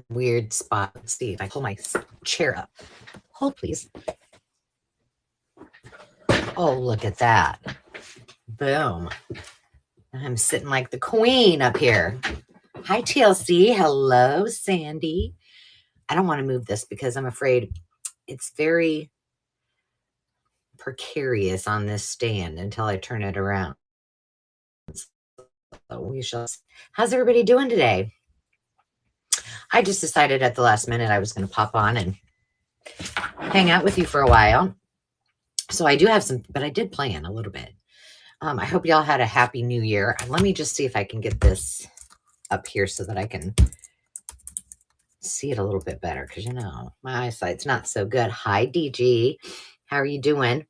weird spot. Let's see if I pull my chair up. Hold, please. Oh, look at that. Boom. I'm sitting like the queen up here. Hi, TLC. Hello, Sandy. I don't want to move this because I'm afraid it's very precarious on this stand until I turn it around. So we shall see. How's everybody doing today? I just decided at the last minute I was going to pop on and hang out with you for a while. So I do have some, but I did plan a little bit. I hope y'all had a happy new year. Let me just see if I can get this up here so that I can see it a little bit better because, you know, my eyesight's not so good. Hi, DG. How are you doing?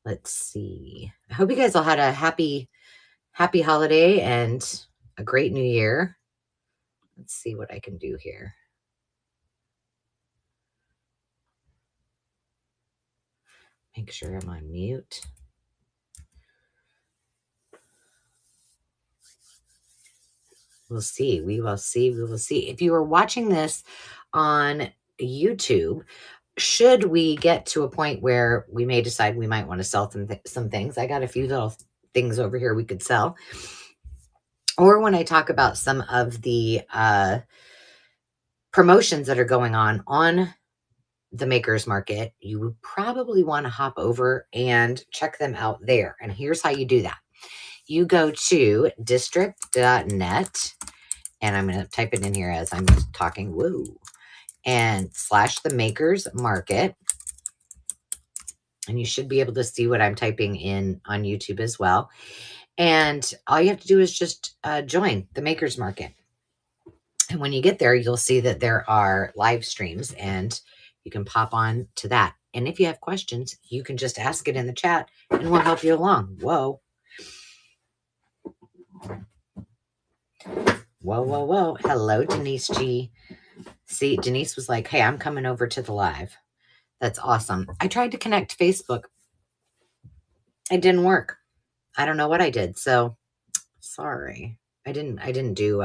Let's see. I hope you guys all had a happy holiday and a great new year. Let's see what I can do here. Make sure I'm on mute. We'll see. We will see. We will see. If you are watching this on YouTube, should we get to a point where we may decide we might want to sell some things, I got a few little things over here we could sell. Or when I talk about some of the promotions that are going on the Makers Market, you would probably want to hop over and check them out there. And here's how you do that. You go to district.net, and I'm going to type it in here as I'm talking. Whoa. And / the Makers Market. And you should be able to see what I'm typing in on YouTube as well. And all you have to do is just join the Makers Market. And when you get there, you'll see that there are live streams and you can pop on to that. And if you have questions, you can just ask it in the chat and we'll help you along. Whoa. Whoa, whoa, whoa. Hello, Denise G. See, Denise was like, hey, I'm coming over to the live. That's awesome. I tried to connect Facebook. It didn't work. I don't know what I did. So sorry. I didn't do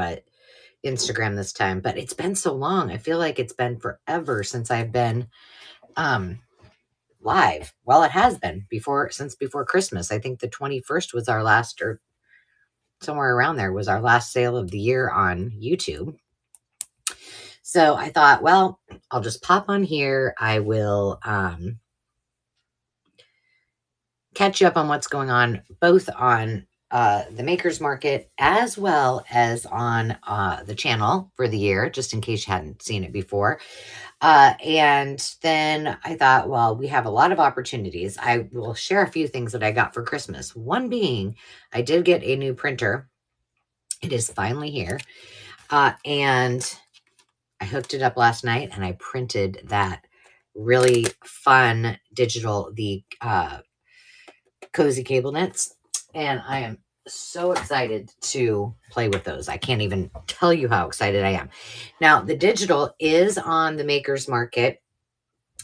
Instagram this time, but it's been so long. I feel like it's been forever since I've been live. Well, it has been since before Christmas. I think the 21st was our last, or somewhere around there was our last sale of the year on YouTube. So I thought, well, I'll just pop on here. I will catch you up on what's going on, both on the Makers Market as well as on the channel for the year, just in case you hadn't seen it before. And then I thought, well, we have a lot of opportunities. I will share a few things that I got for Christmas. One being, I did get a new printer. It is finally here. And I hooked it up last night and I printed that really fun digital, the cozy cable knits. And I am so excited to play with those. I can't even tell you how excited I am. Now, the digital is on the Makers Market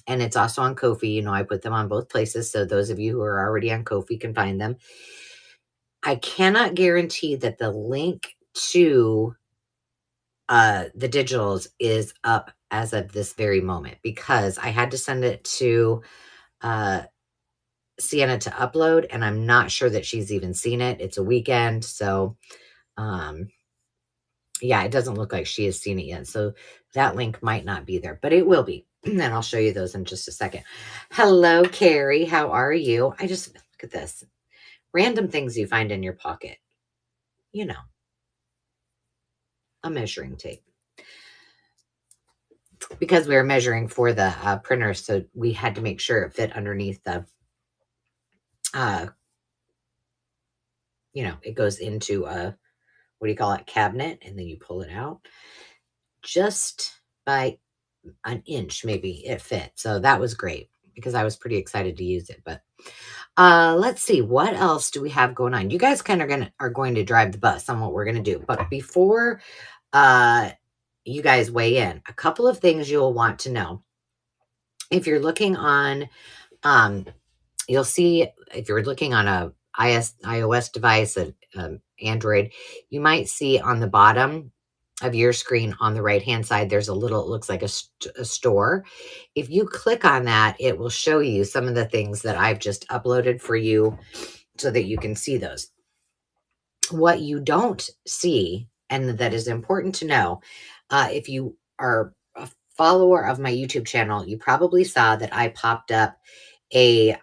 and it's also on Ko-fi. You know, I put them on both places. So those of you who are already on Ko-fi can find them. I cannot guarantee that the link to the digitals is up as of this very moment because I had to send it to Sienna to upload, and I'm not sure that she's even seen it. It's a weekend, so yeah, it doesn't look like she has seen it yet. So that link might not be there, but it will be. And I'll show you those in just a second. Hello, Carrie. How are you? I just look at this. Random things you find in your pocket. You know, a measuring tape. Because we were measuring for the printer, so we had to make sure it fit underneath the you know, it goes into a, what do you call it, cabinet, and then you pull it out. Just by an inch, maybe it fit. So that was great because I was pretty excited to use it. But let's see, what else do we have going on? You guys kind of are going to drive the bus on what we're going to do. But before you guys weigh in, a couple of things you'll want to know. If you're looking on, you'll see, if you're looking on a iOS device, Android, you might see on the bottom of your screen on the right-hand side, there's a little, it looks like a store. If you click on that, it will show you some of the things that I've just uploaded for you so that you can see those. What you don't see, and that is important to know, if you are a follower of my YouTube channel, you probably saw that I popped up a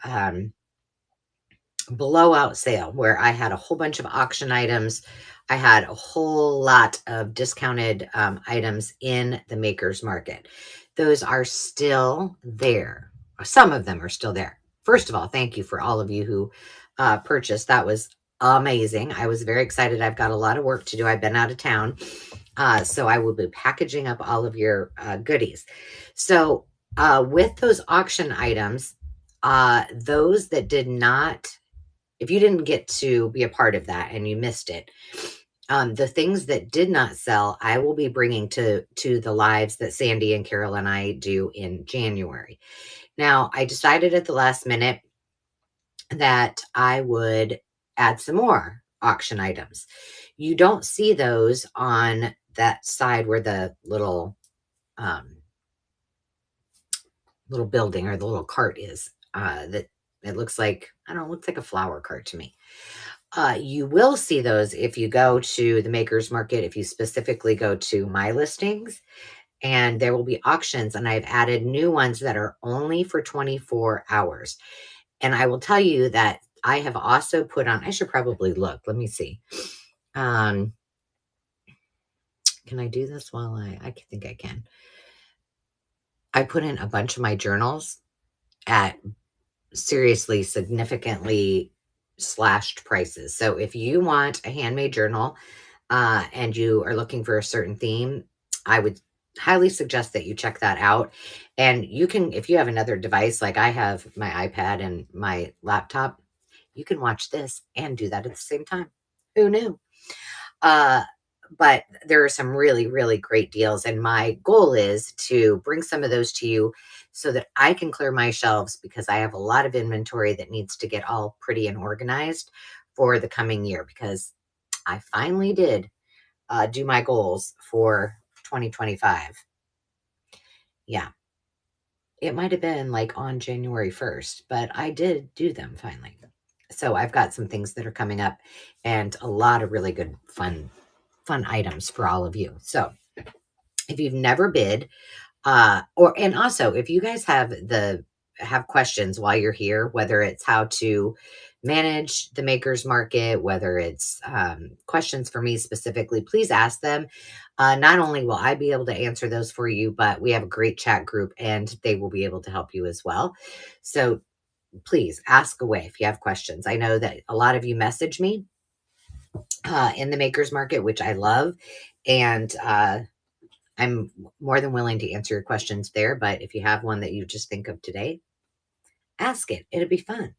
blowout sale where I had a whole bunch of auction items. I had a whole lot of discounted items in the makers market. Those are still there. Some of them are still there. First of all, thank you for all of you who purchased. That was amazing. I was very excited. I've got a lot of work to do. I've been out of town. So I will be packaging up all of your goodies. So with those auction items, those that did not, if you didn't get to be a part of that and you missed it, the things that did not sell, I will be bringing to the lives that Sandy and Carol and I do in January. Now, I decided at the last minute that I would add some more auction items. You don't see those on that side where the little little building or the little cart is. That it looks like, I don't know, it looks like a flower cart to me. You will see those if you go to the makers market, if you specifically go to my listings, and there will be auctions, and I've added new ones that are only for 24 hours. And I will tell you that I have also put on, I should probably look, let me see. Can I do this while I think I can. I put in a bunch of my journals at seriously significantly slashed prices. So if you want a handmade journal and you are looking for a certain theme, I would highly suggest that you check that out. And you can, if you have another device, like I have my iPad and my laptop, you can watch this and do that at the same time. Who knew? Uh, but there are some really, really great deals. And my goal is to bring some of those to you so that I can clear my shelves, because I have a lot of inventory that needs to get all pretty and organized for the coming year, because I finally did do my goals for 2025. Yeah. It might have been like on January 1st, but I did do them finally. So I've got some things that are coming up and a lot of really good fun items for all of you. So if you've never bid, and also if you guys have questions while you're here, whether it's how to manage the makers market, whether it's questions for me specifically, please ask them. Not only will I be able to answer those for you, but we have a great chat group and they will be able to help you as well. So please ask away if you have questions. I know that a lot of you message me in the makers market, which I love. And I'm more than willing to answer your questions there. But if you have one that you just think of today, ask it. It'll be fun.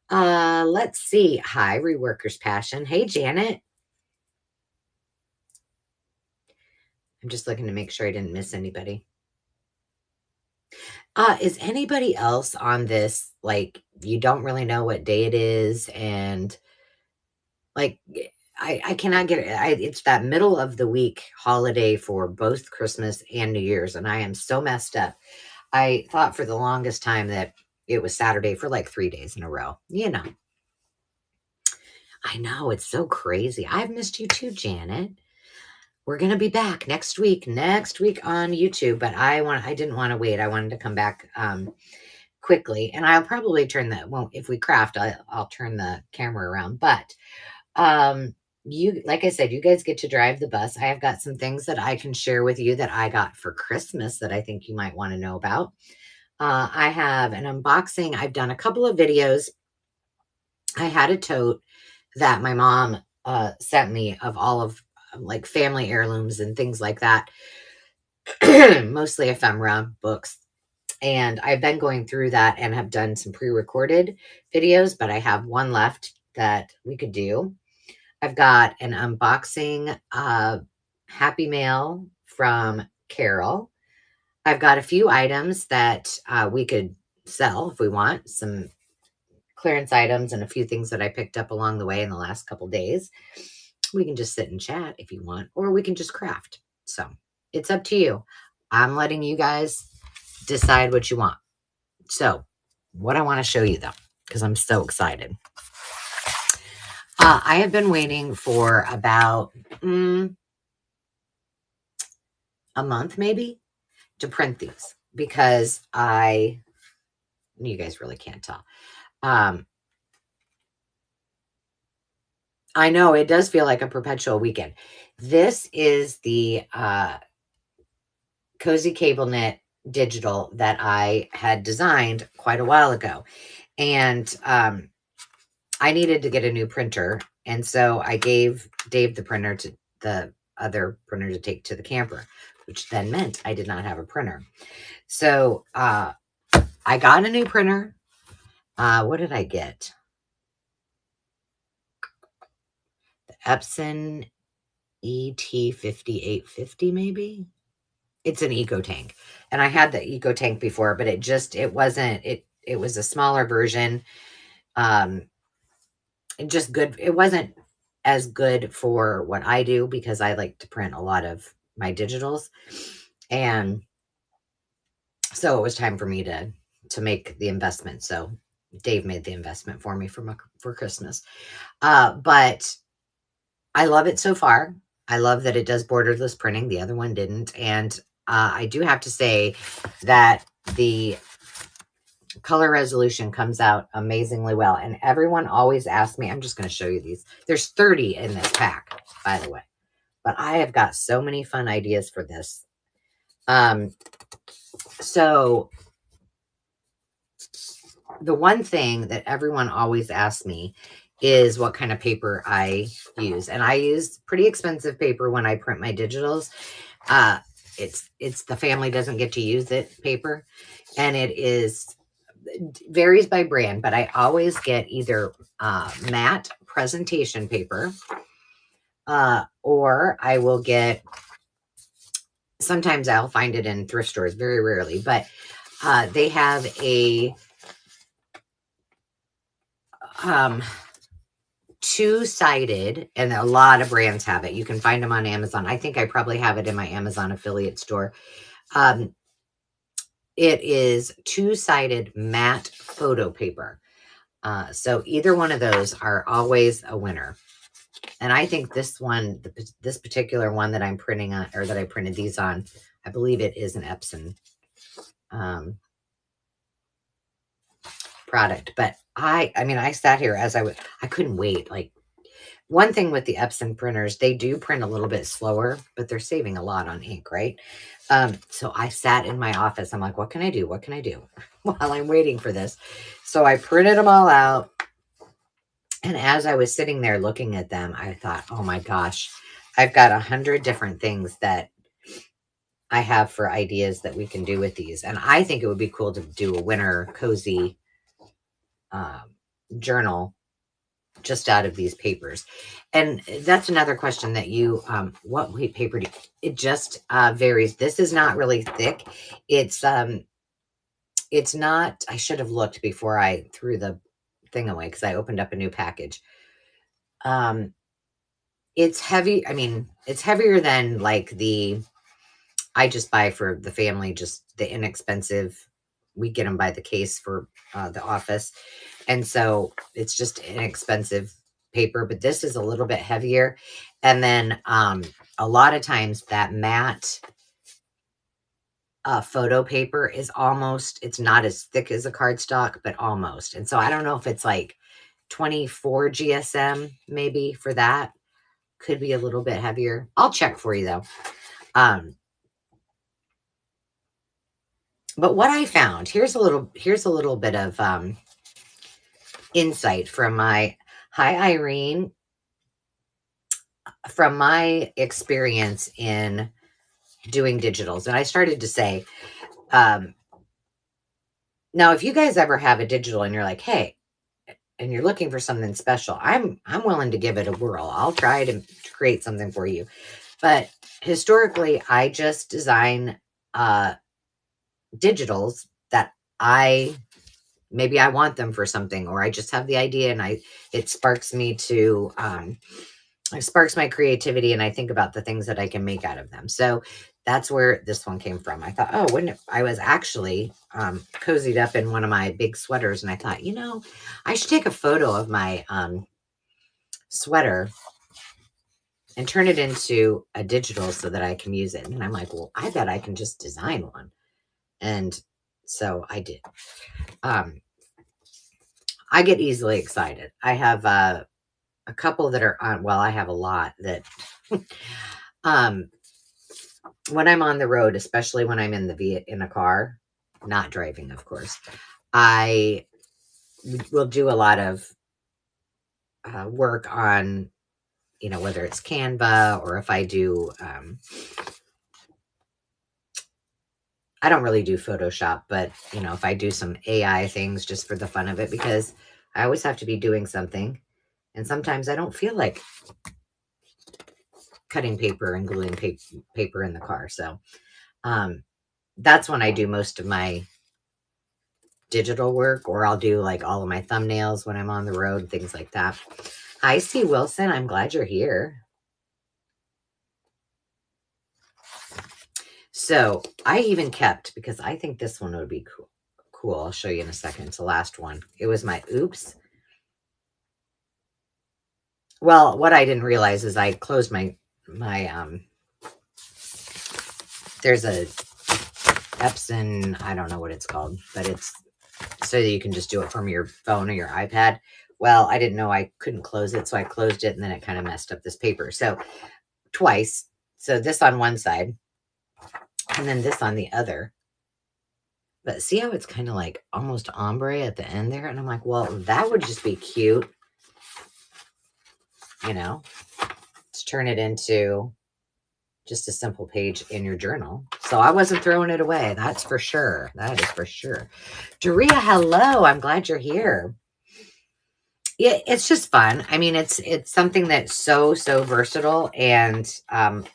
Let's see. Hi, Reworkers Passion. Hey, Janet. I'm just looking to make sure I didn't miss anybody. Is anybody else on this, like, you don't really know what day it is, and like, I cannot get it. It's that middle of the week holiday for both Christmas and New Year's, and I am so messed up. I thought for the longest time that it was Saturday for like 3 days in a row. You know, I know, it's so crazy. I've missed you too, Janet. We're going to be back next week on YouTube, but I didn't want to wait. I wanted to come back quickly, and I'll probably turn the, well, if we craft, I'll turn the camera around, but you, like I said, you guys get to drive the bus. I have got some things that I can share with you that I got for Christmas that I think you might want to know about. I have an unboxing. I've done a couple of videos. I had a tote that my mom sent me of all of like family heirlooms and things like that. Mostly ephemera, books. And I've been going through that and have done some pre-recorded videos, but I have one left that we could do. I've got an unboxing Happy Mail from Carol. I've got a few items that we could sell if we want, some clearance items and a few things that I picked up along the way in the last couple days. We can just sit and chat if you want, or we can just craft. So it's up to you. I'm letting you guys decide what you want. So what I want to show you though, because I'm so excited. I have been waiting for about a month maybe to print these because you guys really can't tell. I know it does feel like a perpetual weekend. This is the Cozy Cable Knit digital that I had designed quite a while ago. And I needed to get a new printer. And so I gave Dave the printer to the other printer to take to the camper, which then meant I did not have a printer. So I got a new printer. What did I get? The Epson ET5850 maybe? It's an Eco Tank. And I had the Eco Tank before, but it was a smaller version. Just good. It wasn't as good for what I do because I like to print a lot of my digitals. And so it was time for me to make the investment. So Dave made the investment for me for Christmas. But I love it so far. I love that it does borderless printing. The other one didn't. And I do have to say that the color resolution comes out amazingly well. And everyone always asks me, I'm just going to show you these. There's 30 in this pack, by the way. But I have got so many fun ideas for this. So the one thing that everyone always asks me is what kind of paper I use. And I use pretty expensive paper when I print my digitals. It's the family doesn't get to use it paper. And it varies by brand, but I always get either matte presentation paper, or I will get, sometimes I'll find it in thrift stores, very rarely, but they have a two-sided, and a lot of brands have it. You can find them on Amazon. I think I probably have it in my Amazon affiliate store. It is two-sided matte photo paper. So either one of those are always a winner. And I think this one, this particular one that I'm printing on, or that I printed these on, I believe it is an Epson product. But I mean, I sat here I couldn't wait. Like, one thing with the Epson printers, they do print a little bit slower, but they're saving a lot on ink, right? So I sat in my office. I'm like, what can I do? What can I do while I'm waiting for this? So I printed them all out. And as I was sitting there looking at them, I thought, oh my gosh, I've got 100 different things that I have for ideas that we can do with these. And I think it would be cool to do a winter cozy journal just out of these papers. And that's another question that you, what weight paper do you, it just varies. This is not really thick. It's not, I should have looked before I threw the thing away because I opened up a new package. It's heavy. I mean, it's heavier than like I just buy for the family, just the inexpensive. We get them by the case for the office. And so it's just inexpensive paper, but this is a little bit heavier. And then a lot of times that matte photo paper is it's not as thick as a cardstock, but almost. And so I don't know if it's like 24 GSM maybe for that. Could be a little bit heavier. I'll check for you though. But what I found, here's a little bit of insight from hi Irene, from my experience in doing digitals. And I started to say, now, if you guys ever have a digital and you're like, hey, and you're looking for something special, I'm willing to give it a whirl. I'll try to create something for you. But historically, I just design digitals that maybe I want them for something, or I just have the idea and it sparks me to it sparks my creativity and I think about the things that I can make out of them. So that's where this one came from. I thought, oh, wouldn't it? I was actually cozied up in one of my big sweaters and I thought, I should take a photo of my sweater and turn it into a digital so that I can use it. And I'm like, well, I bet I can just design one. And so I did. I get easily excited. I have a couple that are on, well, I have a lot that um when I'm on the road, especially when I'm in a car, not driving, of course, I will do a lot of work on, whether it's Canva or if I do, I don't really do Photoshop, but if I do some AI things just for the fun of it, because I always have to be doing something. And sometimes I don't feel like cutting paper and gluing paper in the car. So that's when I do most of my digital work, or I'll do like all of my thumbnails when I'm on the road, things like that. Hi, C. Wilson. I'm glad you're here. So I even kept, because I think this one would be cool. I'll show you in a second. It's the last one. It was my oops. Well, what I didn't realize is I closed my there's a Epson, I don't know what it's called, but it's so that you can just do it from your phone or your iPad. Well, I didn't know I couldn't close it, so I closed it, and then it kind of messed up this paper. So twice. So this on one side, and then this on the other. But see how it's kind of like almost ombre at the end there? And I'm like, well, that would just be cute, to turn it into just a simple page in your journal. So I wasn't throwing it away. That's for sure. That is for sure. Doria, hello. I'm glad you're here. Yeah, it's just fun. I mean, it's something that's so versatile, and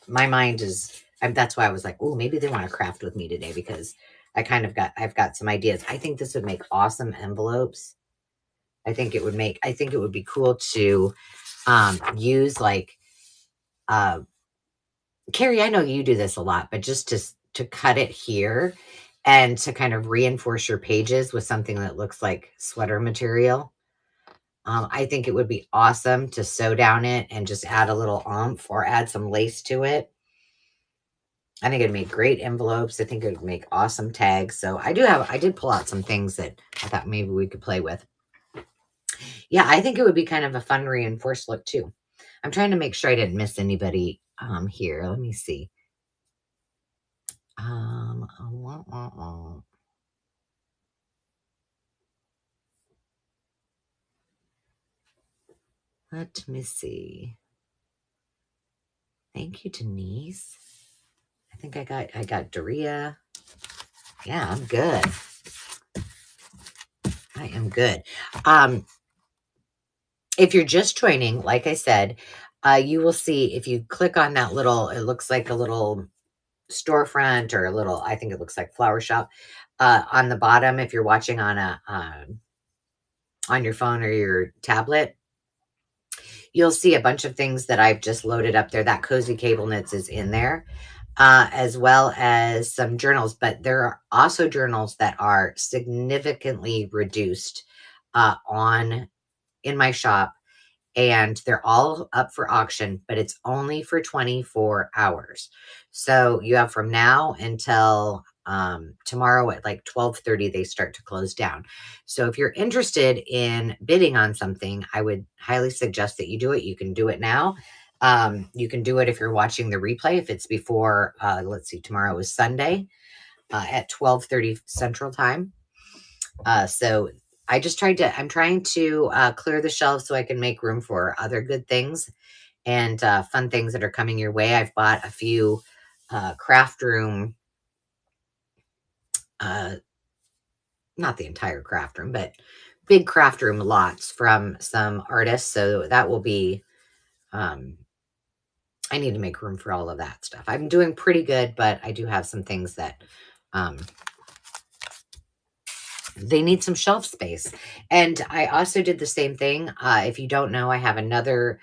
my mind is. That's why I was like, oh, maybe they want to craft with me today, because I've got some ideas. I think this would make awesome envelopes. I think it would be cool to use like Carrie, I know you do this a lot, but just to cut it here and to kind of reinforce your pages with something that looks like sweater material. I think it would be awesome to sew down it and just add a little oomph or add some lace to it. I think it'd make great envelopes. I think it would make awesome tags. So I did pull out some things that I thought maybe we could play with. Yeah, I think it would be kind of a fun reinforced look too. I'm trying to make sure I didn't miss anybody here. Let me see. Let me see. Thank you, Denise. I think I got Doria. Yeah, I'm good. I am good. If you're just joining, like I said, you will see if you click on that little, it looks like a little storefront or a little, I think it looks like flower shop on the bottom. If you're watching on on your phone or your tablet, you'll see a bunch of things that I've just loaded up there. That Cozy Cable Knits is in there, as well as some journals. But there are also journals that are significantly reduced in my shop, and they're all up for auction, but it's only for 24 hours. So you have from now until tomorrow at like 12:30, they start to close down. So if you're interested in bidding on something, I would highly suggest that you do it. You can do it now. You can do it if you're watching the replay, if it's before, let's see, tomorrow is Sunday at 12:30 Central Time. So I'm trying to clear the shelves so I can make room for other good things and fun things that are coming your way. I've bought a few craft room, not the entire craft room, but big craft room lots from some artists. So that will be, I need to make room for all of that stuff. I'm doing pretty good, but I do have some things that they need some shelf space. And I also did the same thing. If you don't know, I have another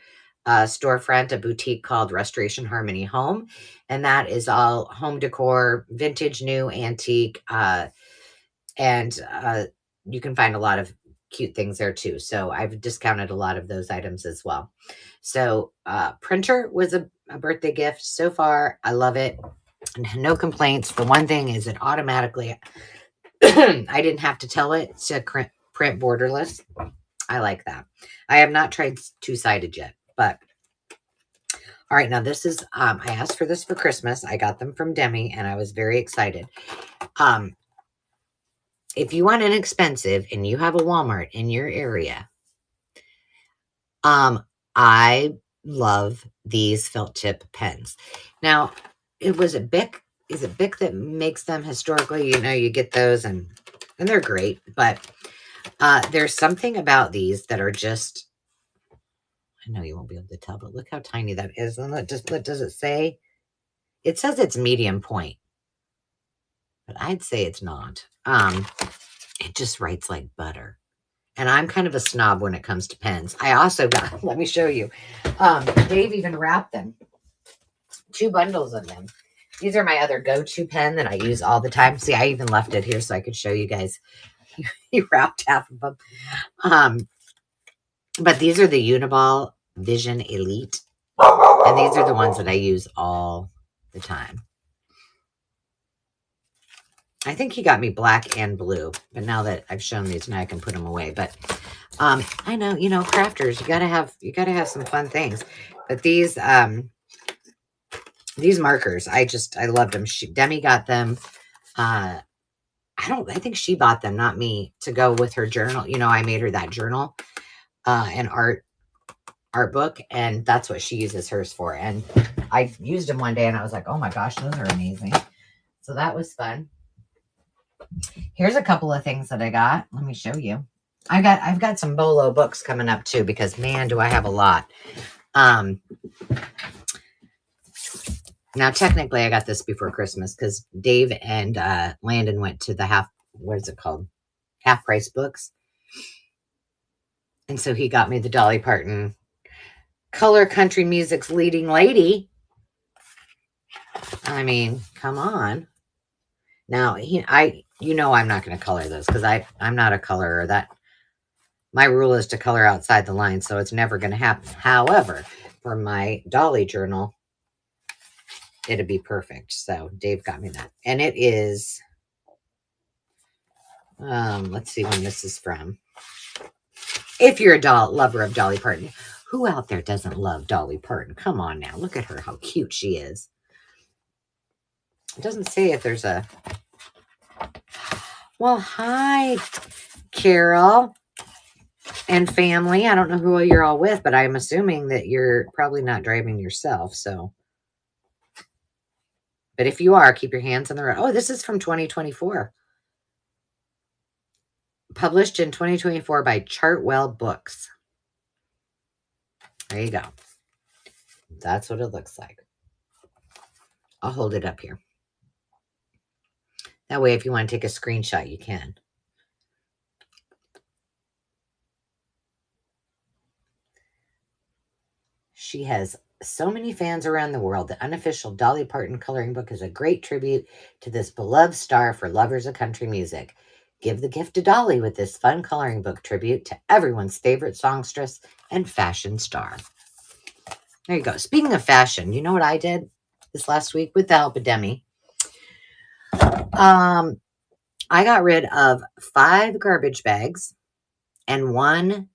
storefront, a boutique called Restoration Harmony Home. And that is all home decor, vintage, new, antique. And you can find a lot of cute things there too. So I've discounted a lot of those items as well. So printer was a birthday gift so far. I love it. No complaints. The one thing is it automatically, I didn't have to tell it to print borderless. I like that. I have not tried two-sided yet, but all right. Now this is, I asked for this for Christmas. I got them from Demi and I was very excited. If you want inexpensive and you have a Walmart in your area, I love these felt tip pens. Now, it was a Bic. Is it Bic that makes them historically? You know, you get those and they're great, but there's something about these that are just, I know you won't be able to tell, but look how tiny that is. And what does it say? It says it's medium point, but I'd say it's not. It just writes like butter. And I'm kind of a snob when it comes to pens. I also got, let me show you. Dave even wrapped them. 2 bundles of them. These are my other go-to pen that I use all the time. See, I even left it here so I could show you guys. He wrapped half of them. But these are the Uniball Vision Elite. And these are the ones that I use all the time. I think he got me black and blue, but now that I've shown these, now I can put them away. But I know, you know, crafters, you gotta have some fun things. But these markers, I loved them. Demi got them. I think she bought them, not me, to go with her journal. You know, I made her that journal, and art book, and that's what she uses hers for. And I used them one day, and I was like, oh my gosh, those are amazing. So that was fun. Here's a couple of things that I got. Let me show you. I've got some Bolo books coming up too, because man, do I have a lot. Now technically I got this before Christmas because Dave and Landon went to the half price books. And so he got me the Dolly Parton Color Country Music's Leading Lady. I mean, come on. Now, I'm not going to color those because I'm not a colorer. That my rule is to color outside the line, so it's never going to happen. However, for my Dolly journal, it'd be perfect. So Dave got me that, and it is. Let's see when this is from. If you're a lover of Dolly Parton, who out there doesn't love Dolly Parton? Come on now, look at her, how cute she is. It doesn't say if there's a. Well, hi, Carol and family. I don't know who you're all with, but I'm assuming that you're probably not driving yourself. So, but if you are, keep your hands on the road. Oh, this is from 2024. Published in 2024 by Chartwell Books. There you go. That's what it looks like. I'll hold it up here. That way, if you want to take a screenshot, you can. She has so many fans around the world. The unofficial Dolly Parton coloring book is a great tribute to this beloved star for lovers of country music. Give the gift to Dolly with this fun coloring book tribute to everyone's favorite songstress and fashion star. There you go. Speaking of fashion, you know what I did this last week with the help of Demi? I got rid of 5 garbage bags and 1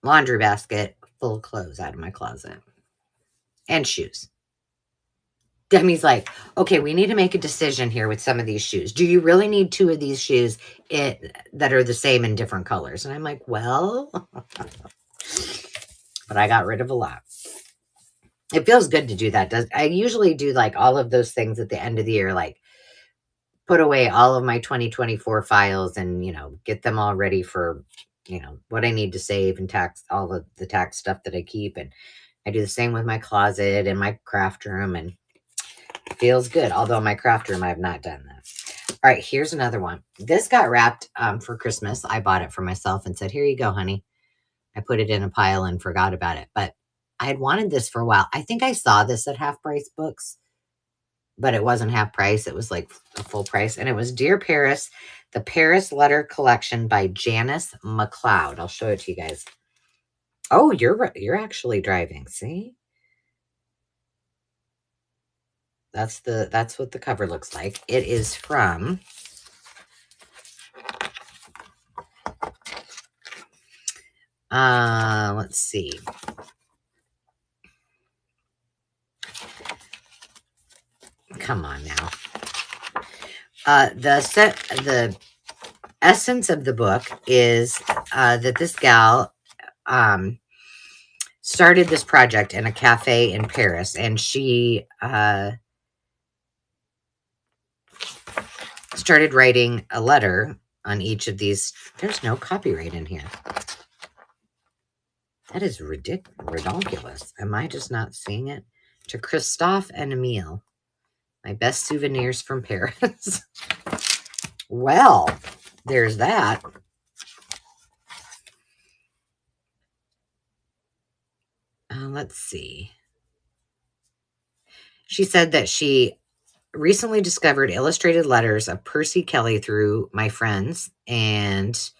laundry basket full of clothes out of my closet and shoes. Demi's like, okay, we need to make a decision here with some of these shoes. Do you really need 2 of these shoes that are the same in different colors? And I'm like, well, but I got rid of a lot. It feels good to do that. I usually do like all of those things at the end of the year, like put away all of my 2024 files and, get them all ready for, what I need to save and tax, all of the tax stuff that I keep. And I do the same with my closet and my craft room, and it feels good. Although my craft room, I have not done that. All right, here's another one. This got wrapped for Christmas. I bought it for myself and said, here you go, honey. I put it in a pile and forgot about it. But I had wanted this for a while. I think I saw this at Half Price Books, but it wasn't half price. It was like a full price. And it was Dear Paris, the Paris Letter Collection by Janice McLeod. I'll show it to you guys. Oh, you're actually driving. See? That's what the cover looks like. It is from let's see. Come on now. The essence of the book is that this gal started this project in a cafe in Paris, and she started writing a letter on each of these. There's no copyright in here. That is ridiculous. Am I just not seeing it? To Christophe and Emile, my best souvenirs from Paris. Well, there's that. Let's see. She said that she recently discovered illustrated letters of Percy Kelly through my friends and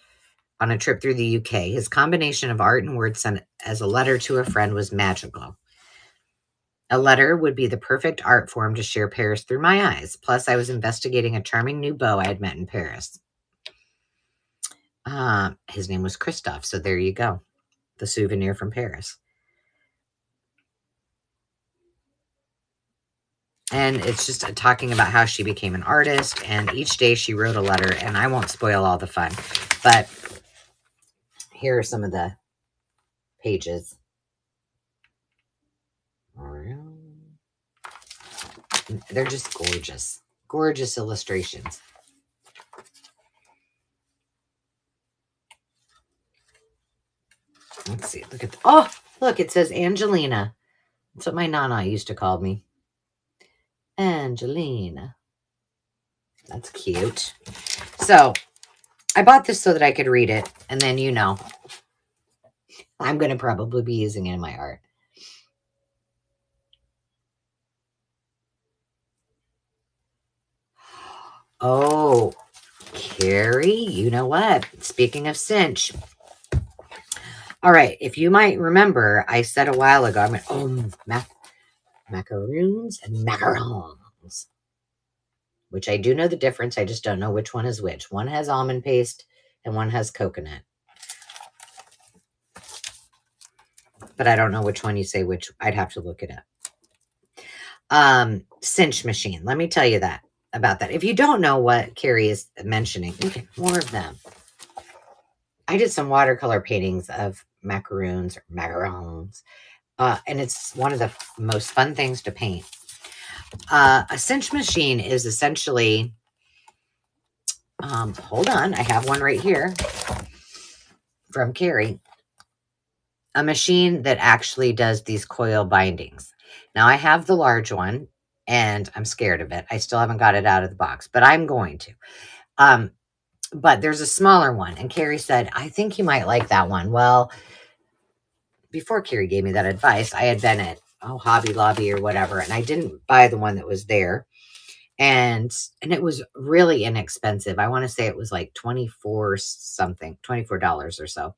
on a trip through the UK. His combination of art and words sent as a letter to a friend was magical. A letter would be the perfect art form to share Paris through my eyes. Plus, I was investigating a charming new beau I had met in Paris. His name was Christophe, so there you go. The souvenir from Paris. And it's just talking about how she became an artist, and each day she wrote a letter, and I won't spoil all the fun, but here are some of the pages. They're just gorgeous. Gorgeous illustrations. Let's see. Look at oh, look, it says Angelina. That's what my nana used to call me. Angelina. That's cute. So I bought this so that I could read it. And then, you know, I'm going to probably be using it in my art. Oh, Carrie, you know what? Speaking of cinch. All right. If you might remember, I said a while ago, I went, oh, macaroons and macarons. Which I do know the difference. I just don't know which one is which. One has almond paste and one has coconut. But I don't know which one you say which. I'd have to look it up. Cinch machine. Let me tell you about that. If you don't know what Carrie is mentioning, okay, more of them. I did some watercolor paintings of macaroons or macarons. And it's one of the most fun things to paint. A cinch machine is essentially, hold on, I have one right here from Carrie. A machine that actually does these coil bindings. Now I have the large one and I'm scared of it. I still haven't got it out of the box, but I'm going to. But there's a smaller one, and Carrie said, I think you might like that one. Well, before Carrie gave me that advice, I had been at Hobby Lobby or whatever, and I didn't buy the one that was there. And it was really inexpensive. I want to say it was like $24 or so.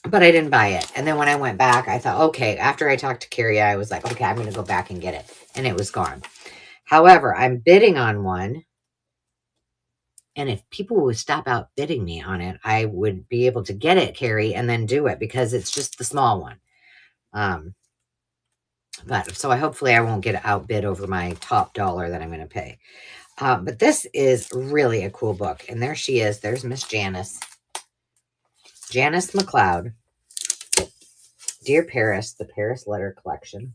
But I didn't buy it. And then when I went back, I thought, okay, after I talked to Carrie, I was like, okay, I'm going to go back and get it. And it was gone. However, I'm bidding on one. And if people would stop outbidding me on it, I would be able to get it, Carrie, and then do it because it's just the small one. But so hopefully I won't get outbid over my top dollar that I'm going to pay. But this is really a cool book. And there she is. There's Miss Janice. Janice McLeod. Dear Paris, the Paris Letter Collection.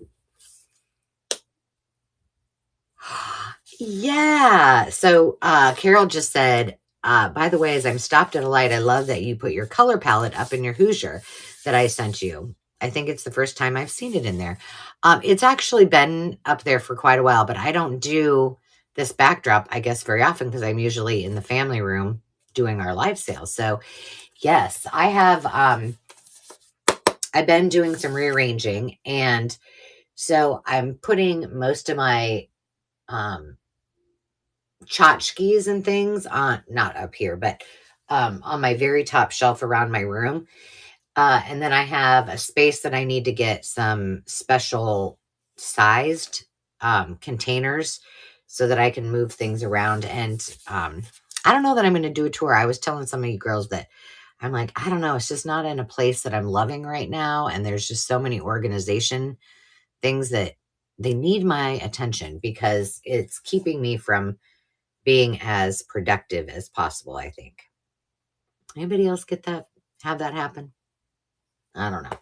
Yeah. So Carol just said, by the way, as I'm stopped at a light, I love that you put your color palette up in your Hoosier that I sent you. I think it's the first time I've seen it in there. It's actually been up there for quite a while, but I don't do this backdrop, I guess, very often because I'm usually in the family room doing our live sales. So yes, I have I've been doing some rearranging, and so I'm putting most of my um, tchotchkes and things on, not up here, but on my very top shelf around my room. And then I have a space that I need to get some special sized containers so that I can move things around. And I don't know that I'm going to do a tour. I was telling some of you girls that I'm like, I don't know. It's just not in a place that I'm loving right now. And there's just so many organization things that they need my attention because it's keeping me from being as productive as possible, I think. Anybody else get that? Have that happen? I don't know.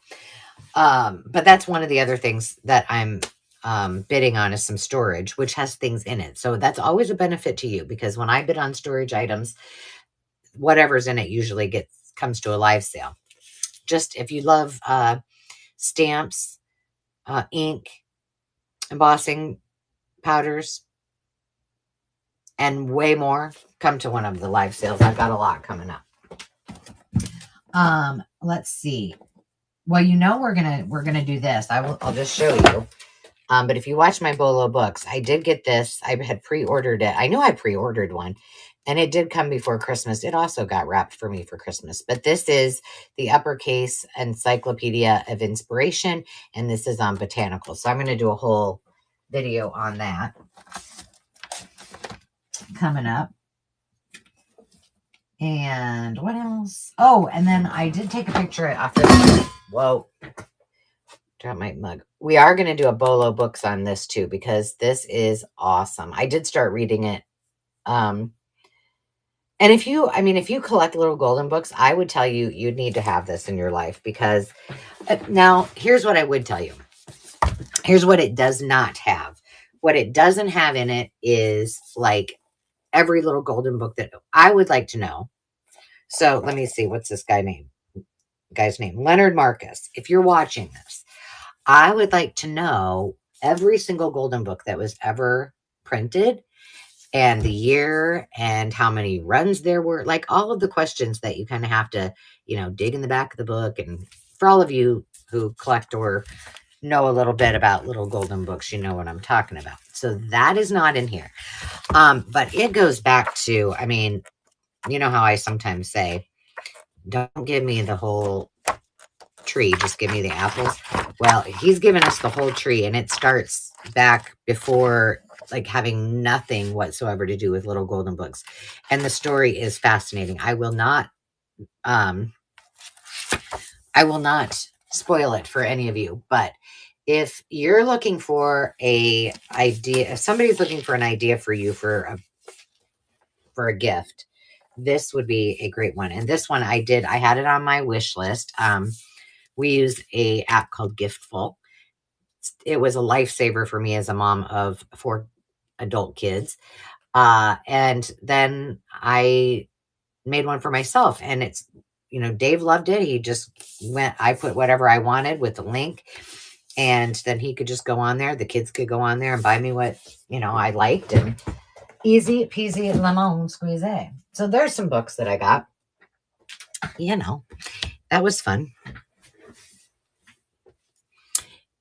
But that's one of the other things that I'm bidding on is some storage, which has things in it. So that's always a benefit to you because when I bid on storage items, whatever's in it usually comes to a live sale. Just if you love stamps, ink, embossing powders, and way more, come to one of the live sales. I've got a lot coming up. Let's see. Well, we're gonna do this. I'll just show you. But if you watch my Bolo books, I did get this. I had pre-ordered it. I knew I pre-ordered one, and it did come before Christmas. It also got wrapped for me for Christmas. But this is the Uppercase Encyclopedia of Inspiration, and this is on botanicals. So I'm going to do a whole video on that coming up. And what else? Oh, and then I did take a picture of this. Whoa. Drop my mug. We are going to do a Bolo books on this too, because this is awesome. I did start reading it. And if you collect little golden books, I would tell you, you'd need to have this in your life because now here's what I would tell you. Here's what it does not have. What it doesn't have in it is like every little golden book that I would like to know. So let me see. What's this guy's name? Leonard Marcus. If you're watching this, I would like to know every single golden book that was ever printed and the year and how many runs there were, like all of the questions that you kind of have to, dig in the back of the book. And for all of you who collect or know a little bit about little golden books, you know what I'm talking about. So that is not in here. But it goes back to, you know how I sometimes say, don't give me the whole tree, just give me the apples. Well, he's given us the whole tree, and it starts back before, like, having nothing whatsoever to do with little golden books. And the story is fascinating. I will not spoil it for any of you, but if you're looking for a idea, if somebody's looking for an idea for you for a gift, this would be a great one. And this one I had it on my wish list. We use a app called Giftful. It was a lifesaver for me as a mom of 4 adult kids. And then I made one for myself, and it's, Dave loved it. He just I put whatever I wanted with the link, and then he could just go on there. The kids could go on there and buy me what, I liked, and easy peasy lemon squeeze. So there's some books that I got, that was fun.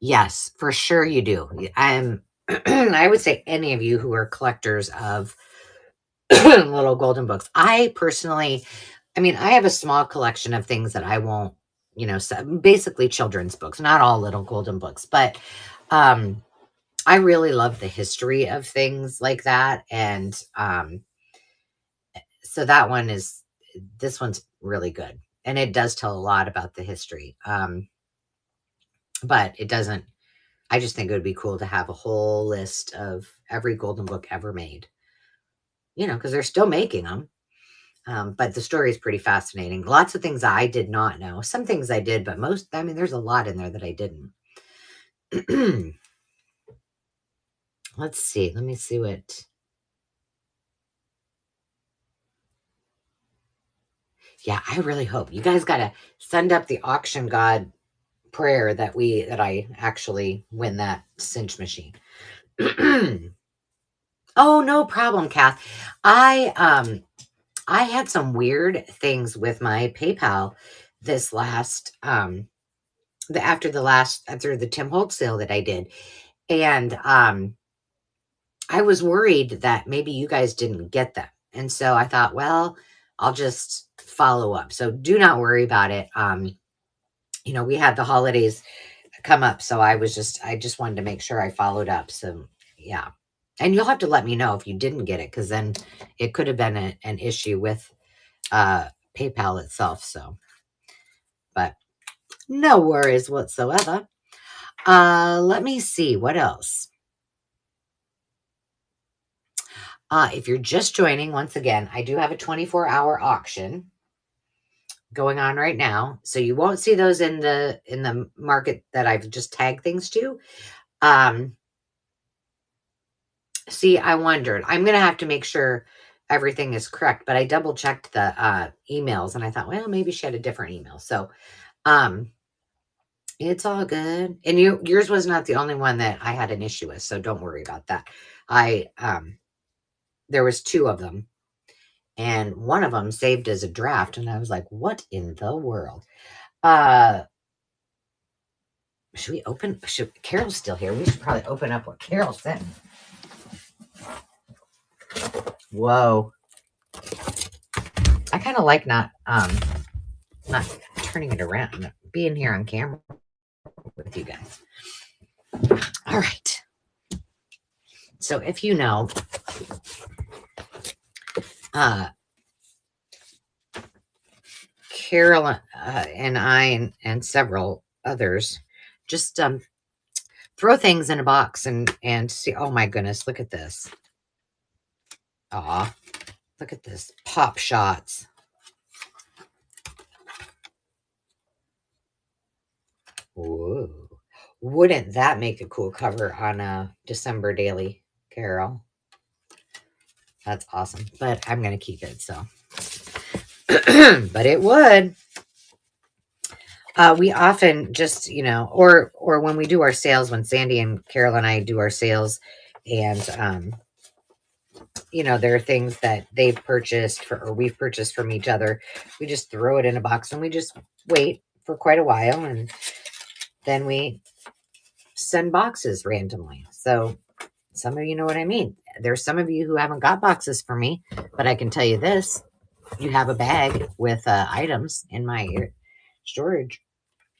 Yes, for sure you do. I would say any of you who are collectors of little golden books. I personally, I have a small collection of things that I won't, basically children's books, not all little golden books, but I really love the history of things like that. And so this one's really good. And it does tell a lot about the history. But it doesn't, I just think it would be cool to have a whole list of every golden book ever made, because they're still making them. But the story is pretty fascinating. Lots of things I did not know. Some things I did, but there's a lot in there that I didn't. Let's see. Let me see what. Yeah, I really hope you guys got to send up the auction god prayer that I actually win that cinch machine. Oh, no problem, Kath. I had some weird things with my PayPal this last after the Tim Holtz sale that I did. And I was worried that maybe you guys didn't get them. And so I thought, well, I'll just follow up. So do not worry about it. We had the holidays come up, so I just wanted to make sure I followed up. So yeah. And you'll have to let me know if you didn't get it, because then it could have been an issue with PayPal itself. So, but no worries whatsoever. Let me see what else. If you're just joining, once again, I do have a 24-hour auction going on right now. So you won't see those in the market that I've just tagged things to. See, I wondered. I'm going to have to make sure everything is correct, but I double checked the emails and I thought, well, maybe she had a different email. So, it's all good. And yours was not the only one that I had an issue with, so don't worry about that. There was 2 of them, and one of them saved as a draft, and I was like, what in the world? Should we open? Carol's still here. We should probably open up what Carol sent. Whoa. I kind of like not turning it around, being here on camera with you guys. All right. So if you know, Carol and I and several others just throw things in a box and see. Oh my goodness, look at this. Aw, look at this. Pop shots. Whoa. Wouldn't that make a cool cover on a December daily, Carol? That's awesome. But I'm going to keep it, so. But it would. We often just, or when we do our sales, when Sandy and Carol and I do our sales, and, there are things that they've purchased or we've purchased from each other. We just throw it in a box and we just wait for quite a while. And then we send boxes randomly. So some of you know what I mean. There's some of you who haven't got boxes for me, but I can tell you this. You have a bag with items in my storage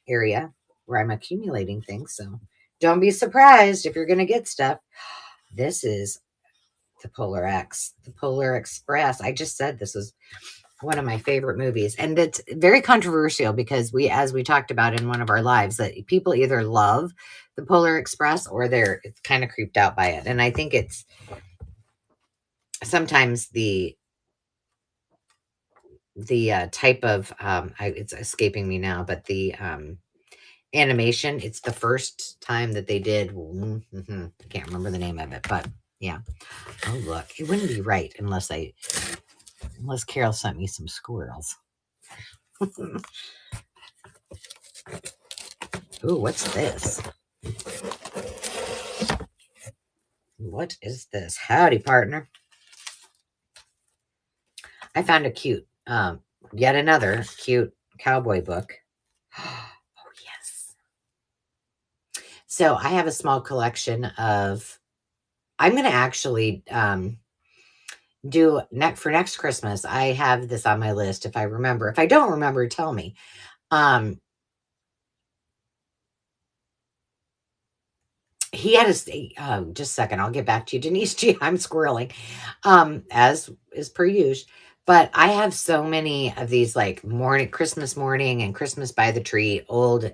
area where I'm accumulating things. So don't be surprised if you're going to get stuff. This is the Polar Express. I just said this is one of my favorite movies. And it's very controversial because as we talked about in one of our lives, that people either love the Polar Express or they're kind of creeped out by it. And I think it's sometimes the type of, it's escaping me now, but the animation, it's the first time that they did, I can't remember the name of it, but yeah. Oh, look, it wouldn't be right unless Carol sent me some squirrels. Ooh, what's this? What is this? Howdy, partner. I found a cute, yet another cute cowboy book. Oh, yes. So I have a small collection of, I'm going to actually do for next Christmas. I have this on my list. If I remember, if I don't remember, tell me. He had just a second. I'll get back to you, Denise G. I'm squirreling, as is per usual. But I have so many of these like Christmas morning and Christmas by the tree, old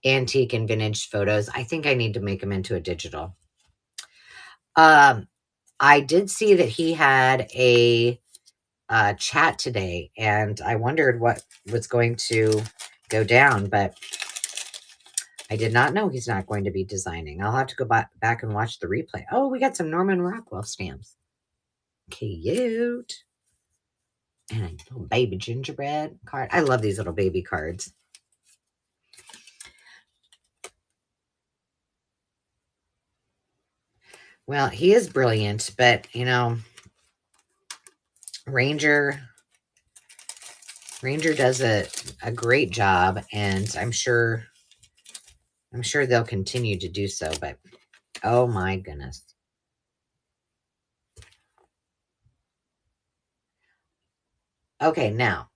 antique and vintage photos. I think I need to make them into a digital. I did see that he had a chat today, and I wondered what was going to go down, but I did not know he's not going to be designing. I'll have to go back and watch the replay. Oh, we got some Norman Rockwell stamps. Cute. And a little baby gingerbread card. I love these little baby cards. Well, he is brilliant, but, Ranger does a great job, and I'm sure I'm sure they'll continue to do so, but oh my goodness. Okay, now,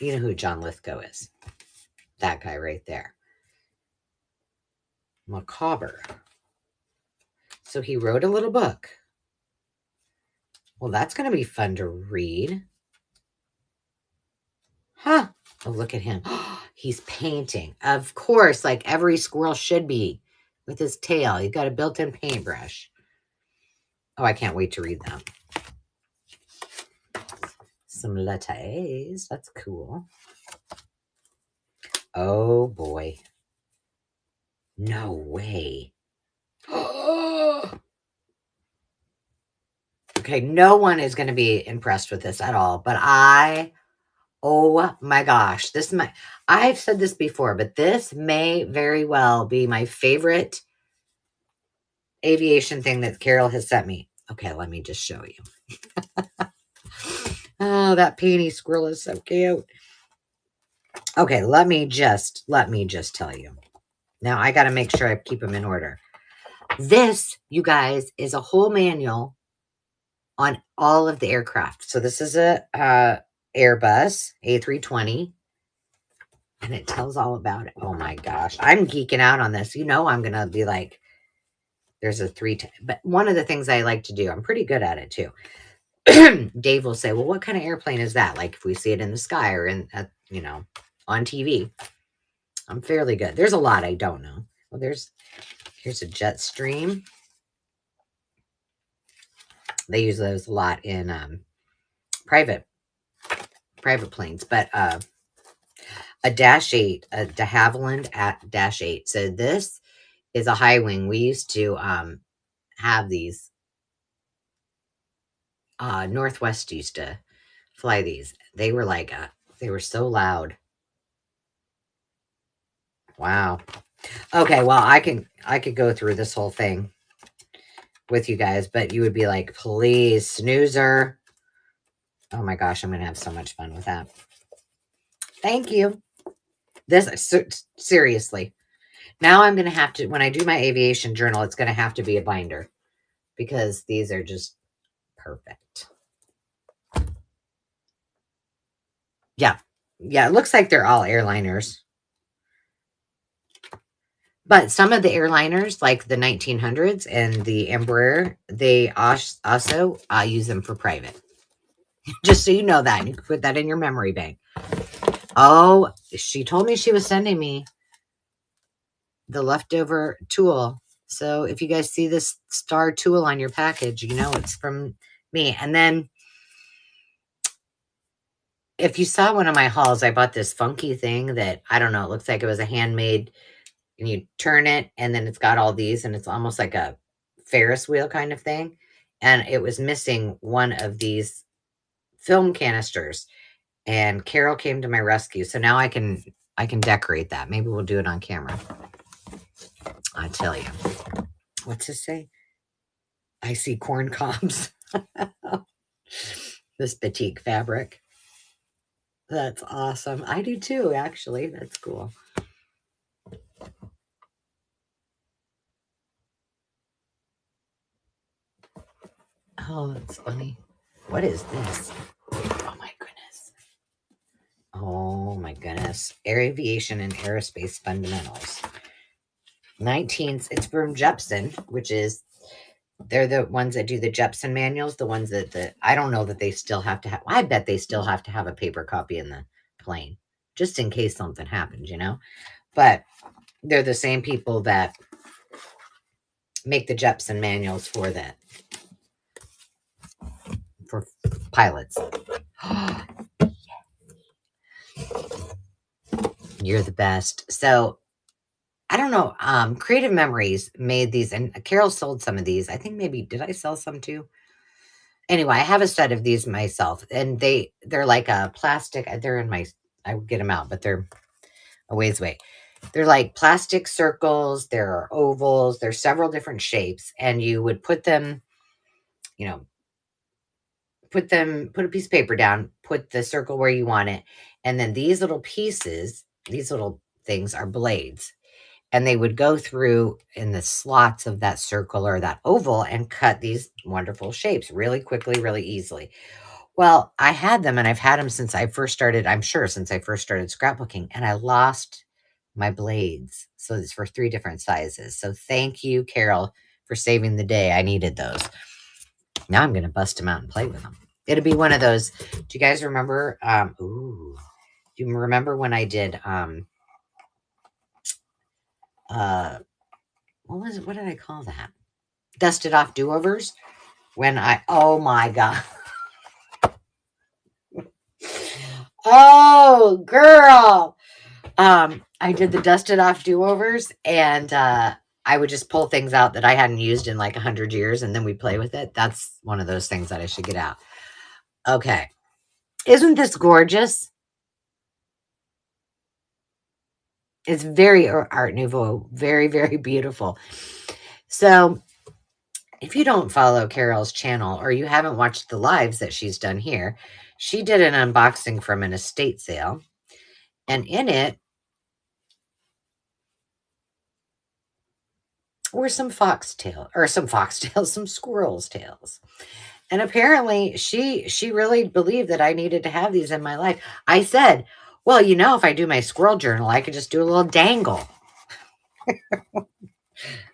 you know who John Lithgow is. That guy right there. Macabre. So he wrote a little book. Well, that's going to be fun to read. Huh. Oh, look at him. He's painting. Of course, like every squirrel should be with his tail. He's got a built-in paintbrush. Oh, I can't wait to read them. Some letters. That's cool. Oh, boy. No way. Okay, no one is going to be impressed with this at all, but oh my gosh, I've said this before, but this may very well be my favorite aviation thing that Carol has sent me. Okay, let me just show you. Oh, that painty squirrel is so cute. Okay, let me just tell you. Now I got to make sure I keep them in order. This, you guys, is a whole manual on all of the aircraft. So this is a Airbus A320, and it tells all about it. Oh my gosh, I'm geeking out on this. You know, I'm gonna be like, there's a but one of the things I like to do, I'm pretty good at it too. Dave will say, well, what kind of airplane is that? Like if we see it in the sky or you know, on TV. I'm fairly good. There's a lot I don't know. Well, here's a jet stream. They use those a lot in private planes, but a Dash 8, a de Havilland at Dash 8. So this is a high wing. We used to have these. Northwest used to fly these. They were like, they were so loud. Wow. Okay, well, I could go through this whole thing with you guys, but you would be like, please, snoozer. Oh my gosh, I'm going to have so much fun with that. Thank you. Seriously. Now I'm going to have to, when I do my aviation journal, it's going to have to be a binder because these are just perfect. Yeah. Yeah, it looks like they're all airliners. But some of the airliners, like the 1900s and the Embraer, they also use them for private. Just so you know that. And you can put that in your memory bank. Oh, she told me she was sending me the leftover tool. So if you guys see this star tool on your package, you know it's from me. And then if you saw one of my hauls, I bought this funky thing that, I don't know, it looks like it was a handmade, and you turn it and then it's got all these and it's almost like a Ferris wheel kind of thing. And it was missing one of these film canisters, and Carol came to my rescue. So now I can decorate that. Maybe we'll do it on camera. I tell you. What's this say? I see corn cobs. This batik fabric. That's awesome. I do too, actually. That's cool. Oh, that's funny. What is this? Oh my goodness. Oh my goodness. Aviation and Aerospace Fundamentals. 19th. It's from Jepson, which is, they're the ones that do the Jepson manuals, the ones that I don't know that they still have to have. I bet they still have to have a paper copy in the plane, just in case something happens, you know? But they're the same people that make the Jepson manuals for that, for pilots. You're the best. So I don't know. Creative Memories made these, and Carol sold some of these. I think maybe, did I sell some too? Anyway, I have a set of these myself, and they're like a plastic. They're in my, I would get them out, but they're a ways away. They're like plastic circles. There are ovals. There's several different shapes, and you would put them, you know, put a piece of paper down, put the circle where you want it, and then these little pieces, these little things are blades. And they would go through in the slots of that circle or that oval and cut these wonderful shapes really quickly, really easily. Well, I had them and I've had them since I first started, I'm sure since I first started scrapbooking, and I lost my blades. So it's for 3 different sizes. So thank you, Carol, for saving the day. I needed those. Now I'm going to bust them out and play with them. It'll be one of those. Do you guys remember? Do you remember when I did, what was it? What did I call that? Dusted off do-overs? When oh my God. Oh, girl. I did the dusted off do-overs, and I would just pull things out that I hadn't used in like 100 years, and then we play with it. That's one of those things that I should get out. Okay. Isn't this gorgeous? It's very Art Nouveau. Very, very beautiful. So if you don't follow Carol's channel or you haven't watched the lives that she's done here, she did an unboxing from an estate sale. And in it were some some squirrel's tails. And apparently she really believed that I needed to have these in my life. I said, well, you know, if I do my squirrel journal, I could just do a little dangle.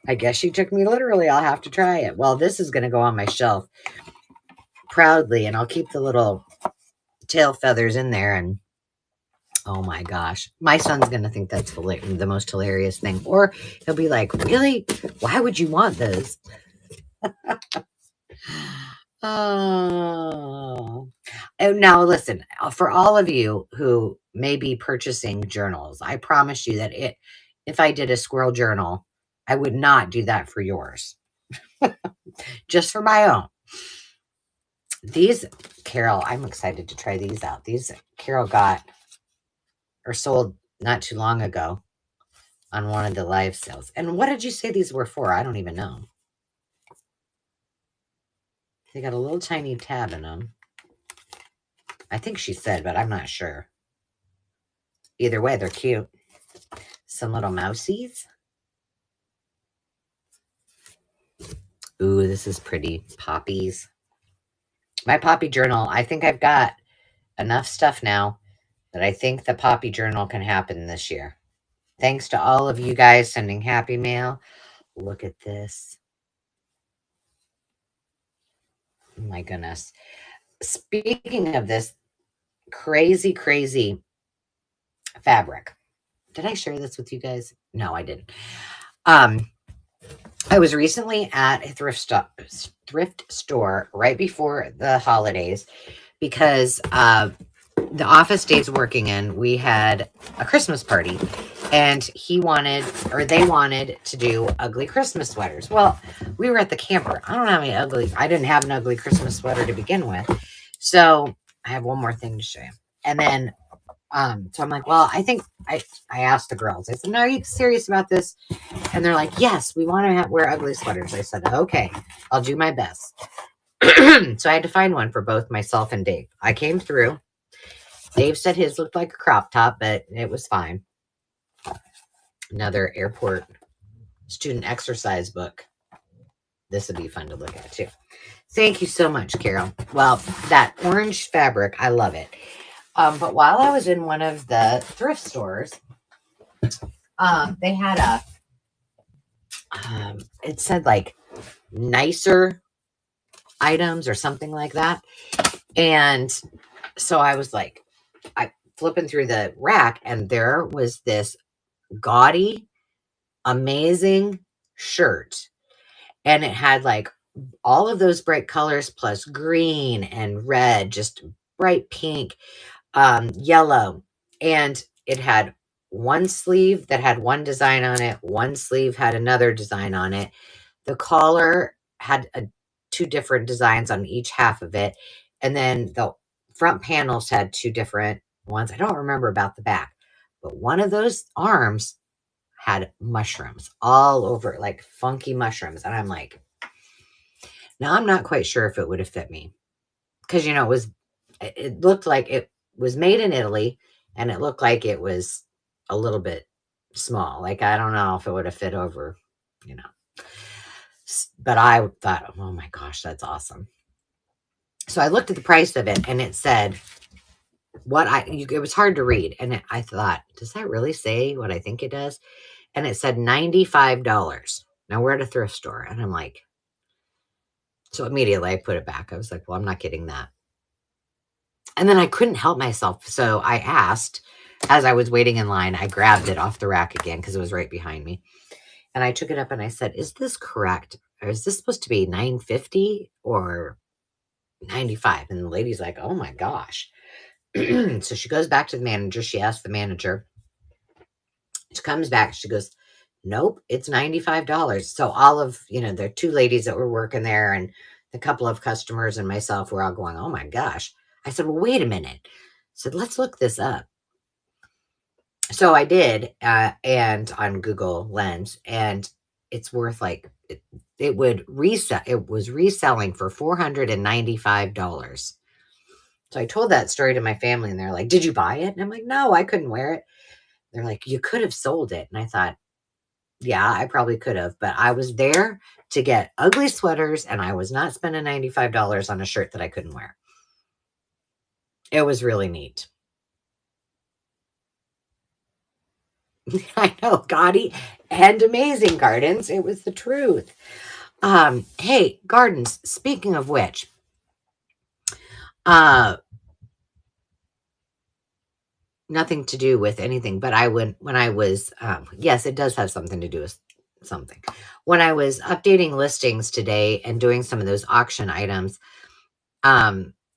I guess she took me literally. I'll have to try it. Well, this is going to go on my shelf proudly, and I'll keep the little tail feathers in there. And oh my gosh, my son's going to think that's the most hilarious thing. Or he'll be like, really? Why would you want those? Oh. And now listen, for all of you who may be purchasing journals, I promise you that if I did a squirrel journal, I would not do that for yours. Just for my own. These, Carol, I'm excited to try these out. These Carol got or sold not too long ago on one of the live sales. And what did you say these were for? I don't even know. They got a little tiny tab in them. I think she said, but I'm not sure. Either way, they're cute. Some little mousies. Ooh, this is pretty. Poppies. My poppy journal, I think I've got enough stuff now that I think the poppy journal can happen this year. Thanks to all of you guys sending happy mail. Look at this. Oh my goodness. Speaking of this crazy, crazy fabric. Did I share this with you guys? No, I didn't. I was recently at a thrift store right before the holidays because the office Dave's working in, we had a Christmas party, and they wanted to do ugly Christmas sweaters. Well, we were at the camper. I didn't have an ugly Christmas sweater to begin with. So I have one more thing to show you. And then, so I'm like, well, I think I asked the girls, I said, no, are you serious about this? And they're like, yes, we want to wear ugly sweaters. I said, okay, I'll do my best. So I had to find one for both myself and Dave. I came through. Dave said his looked like a crop top, but it was fine. Another airport student exercise book. This would be fun to look at too. Thank you so much, Carol. Well, that orange fabric, I love it. But while I was in one of the thrift stores, they had it said like nicer items or something like that. And so I was like, flipping through the rack, and there was this gaudy, amazing shirt. And it had like all of those bright colors plus green and red, just bright pink, yellow. And it had one sleeve that had one design on it. One sleeve had another design on it. The collar had 2 different designs on each half of it. And then the front panels had 2 different ones. I don't remember about the back, but one of those arms had mushrooms all over it, like funky mushrooms. And I'm like, now I'm not quite sure if it would have fit me, because, you know, it looked like it was made in Italy, and it looked like it was a little bit small. Like, I don't know if it would have fit over, you know. But I thought, oh my gosh, that's awesome. So I looked at the price of it and it said it was hard to read. And I thought, does that really say what I think it does? And it said $95. Now we're at a thrift store. And I'm like, so immediately I put it back. I was like, well, I'm not getting that. And then I couldn't help myself. So I asked, as I was waiting in line, I grabbed it off the rack again because it was right behind me. And I took it up and I said, is this correct? Or is this supposed to be $9.50 or $95? And the lady's like, oh my gosh. So she goes back to the manager. She asks the manager. She comes back. She goes, nope, it's $95. So all of, the two ladies that were working there and a couple of customers and myself were all going, oh my gosh. I said, well, wait a minute. I said, let's look this up. So I did, and on Google Lens, and it's worth it was reselling for $495. So I told that story to my family and they're like, did you buy it? And I'm like, no, I couldn't wear it. They're like, you could have sold it. And I thought, yeah, I probably could have, but I was there to get ugly sweaters and I was not spending $95 on a shirt that I couldn't wear. It was really neat. I know, gaudy and amazing gardens. It was the truth. Hey, gardens, speaking of which, nothing to do with anything, but when I was, yes, it does have something to do with something. When I was updating listings today and doing some of those auction items,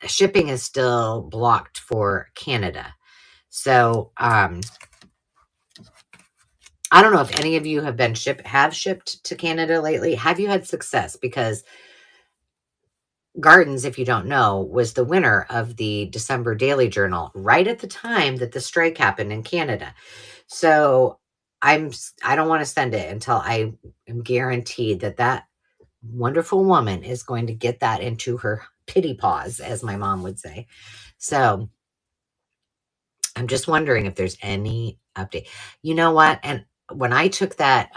shipping is still blocked for Canada. So, I don't know if any of you have shipped to Canada lately. Have you had success? Because Gardens, if you don't know, was the winner of the December Daily Journal right at the time that the strike happened in Canada. So I don't want to send it until I am guaranteed that wonderful woman is going to get that into her pity paws, as my mom would say. So I'm just wondering if there's any update. You know what? And when I took that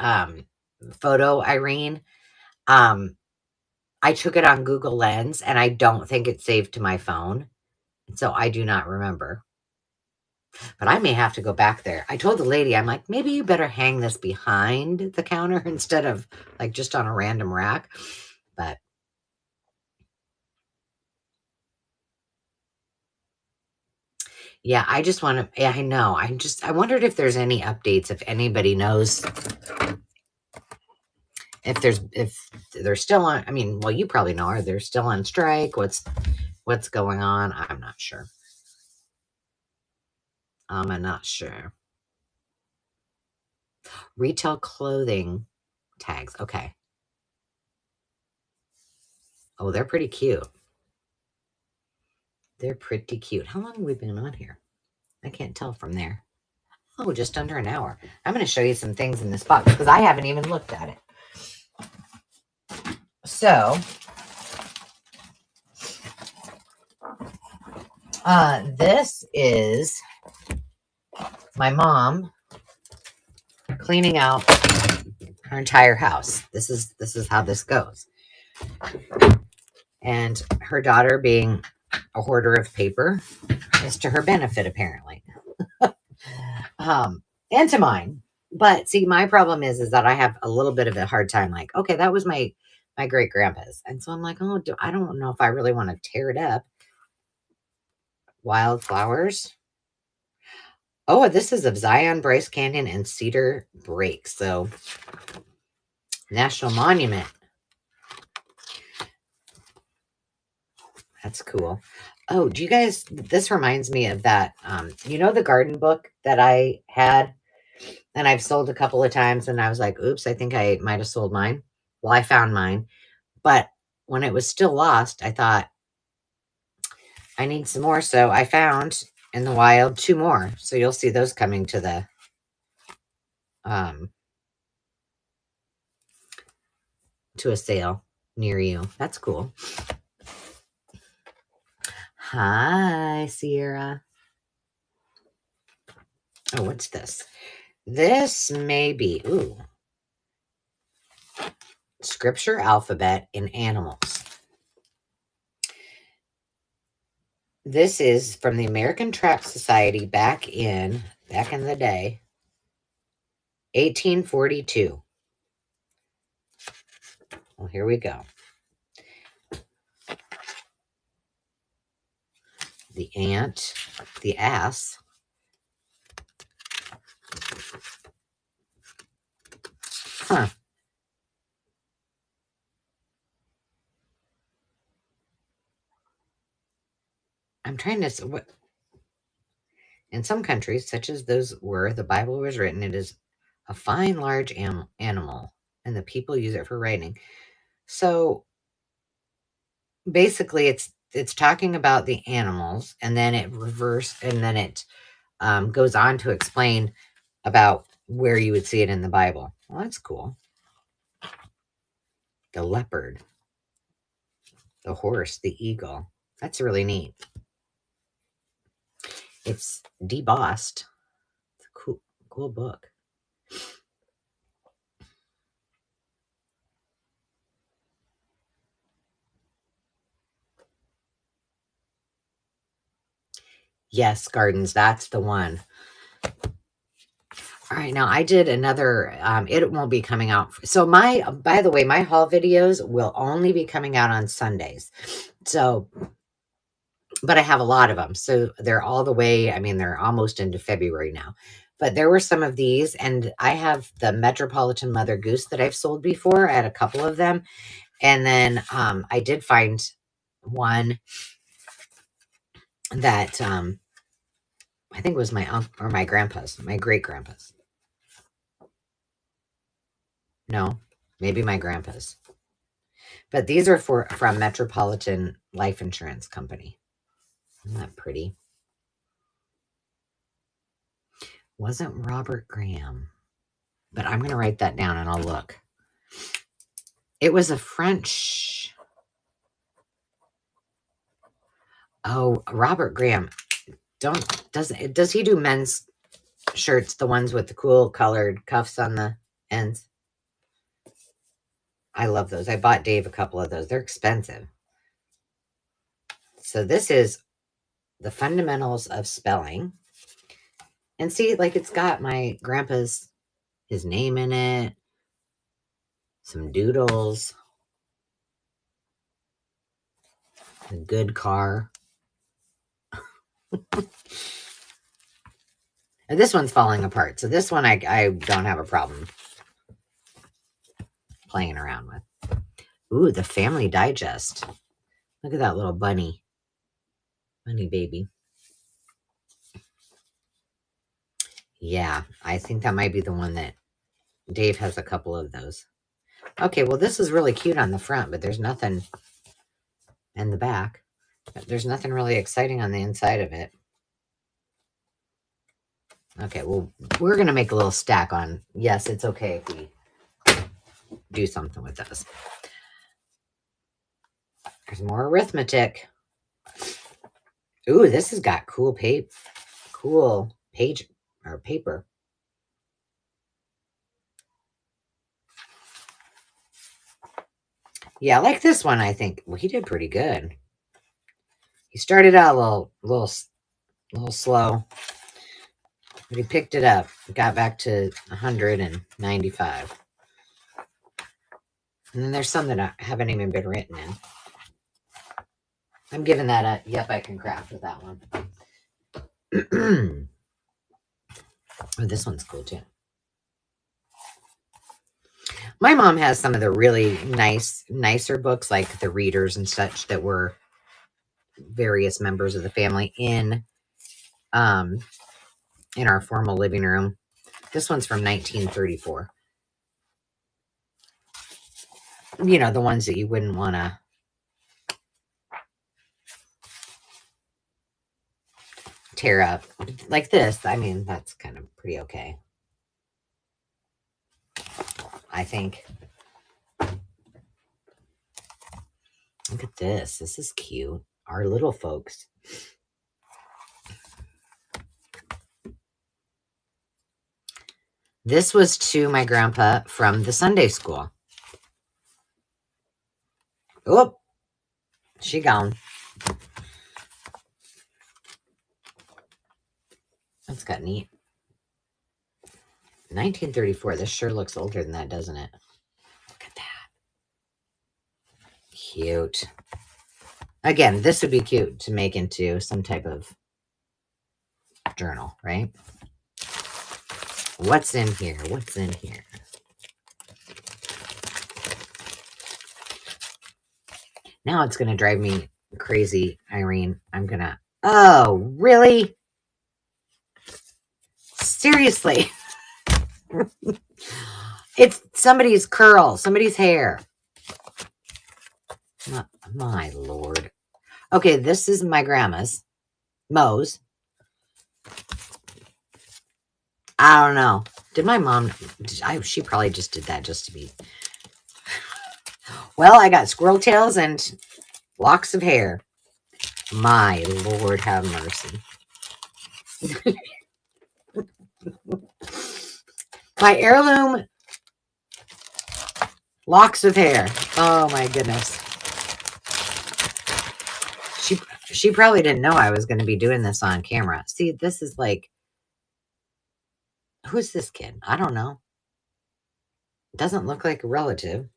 photo, Irene, I took it on Google Lens and I don't think it's saved to my phone. So I do not remember. But I may have to go back there. I told the lady, I'm like, maybe you better hang this behind the counter instead of like just on a random rack. But yeah, I just want to, yeah, I know. I wondered if there's any updates, if anybody knows if they're still on. I mean, well, you probably know, are they still on strike? What's going on? I'm not sure. I'm not sure. Retail clothing tags. Okay. Oh, they're pretty cute. They're pretty cute. How long have we been on here? I can't tell from there. Oh, just under an hour. I'm going to show you some things in this box because I haven't even looked at it. So, this is my mom cleaning out her entire house. This is how this goes. And her daughter, being a hoarder of paper, is to her benefit, apparently. And to mine. But see, my problem is that I have a little bit of a hard time. Like, okay, that was my great grandpa's, and so I'm like, oh, I don't know if I really want to tear it up. Wildflowers. Oh, this is of Zion, Bryce Canyon, and Cedar Break. So, National Monument. That's cool. Oh, do you guys, this reminds me of that, the garden book that I had and I've sold a couple of times and I was like, oops, I think I might have sold mine. Well, I found mine, but when it was still lost, I thought I need some more. So I found in the wild 2 more. So you'll see those coming to the, to a sale near you. That's cool. Hi, Sierra. Oh, what's this? This may be, ooh, Scripture Alphabet in Animals. This is from the American Tract Society back in the day, 1842. Well, here we go. The ant, the ass. Huh. I'm trying to, what, in some countries, such as those where the Bible was written, it is a fine, large animal, and the people use it for writing. So basically, it's talking about the animals, and then it goes on to explain about where you would see it in the Bible. Well, that's cool. The leopard, the horse, the eagle. That's really neat. It's debossed. It's a cool book. Yes, Gardens, that's the one. All right, now I did another, it won't be coming out. So by the way, my haul videos will only be coming out on Sundays. So, but I have a lot of them. So they're all the way, I mean, they're almost into February now. But there were some of these, and I have the Metropolitan Mother Goose that I've sold before. I had a couple of them. And then I did find one that I think was my uncle or my grandpa's, my great grandpa's. No, maybe my grandpa's. But these are from Metropolitan Life Insurance Company. Isn't that pretty? Wasn't Robert Graham. But I'm going to write that down and I'll look. It was a French. Oh, Robert Graham. Does he do men's shirts, the ones with the cool colored cuffs on the ends? I love those. I bought Dave a couple of those. They're expensive. So this is the fundamentals of spelling. And see, like it's got my grandpa's, his name in it, some doodles, a good car. And this one's falling apart. So this one I don't have a problem playing around with. Ooh, the Family Digest. Look at that little bunny. Bunny baby. Yeah, I think that might be the one that Dave has a couple of those. Okay, well, this is really cute on the front, but there's nothing in the back. There's nothing really exciting on the inside of it. Okay, well, we're going to make a little stack on. Yes, it's okay if we do something with this. There's more arithmetic. Ooh, this has got cool page or paper. Yeah, I like this one, I think. Well, he did pretty good. He started out a little slow, but he picked it up. Got back to 195. And then there's some that haven't even been written in. I'm giving that a, yep, I can craft with that one. Oh, this one's cool too. My mom has some of the really nicer books, like the readers and such, that were various members of the family in our formal living room. This one's from 1934. You know, the ones that you wouldn't want to tear up. Like this, I mean, that's kind of pretty okay, I think. Look at this. This is cute. Our little folks. This was to my grandpa from the Sunday school. Oop, she gone. That's got neat. 1934. This sure looks older than that, doesn't it? Look at that. Cute. Again, this would be cute to make into some type of journal, right? What's in here? What's in here? Now it's going to drive me crazy, Irene. I'm going to... Oh, really? Seriously? It's somebody's curl, somebody's hair. My Lord. Okay, this is my grandma's. Mo's. I don't know. Did my mom... she probably just did that just to be... Well, I got squirrel tails and locks of hair. My Lord, have mercy. My heirloom locks of hair. Oh, my goodness. She probably didn't know I was going to be doing this on camera. See, this is like... Who's this kid? I don't know. Doesn't look like a relative.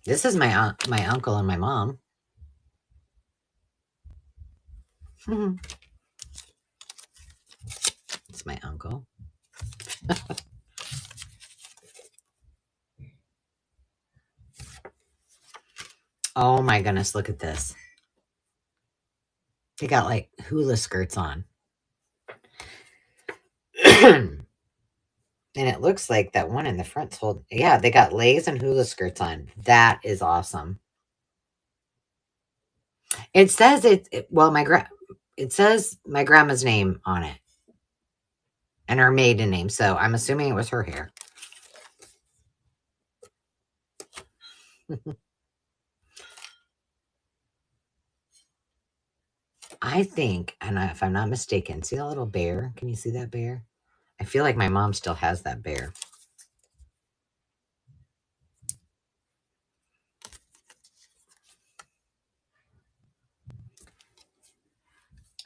This is my uncle and my mom. It's my uncle. Oh my goodness, look at this. They got like hula skirts on. And it looks like that one in the front's holding. Yeah, they got leis and hula skirts on. That is awesome. It says it says my grandma's name on it. And her maiden name. So I'm assuming it was her hair. I think, and if I'm not mistaken, see that little bear? Can you see that bear? I feel like my mom still has that bear.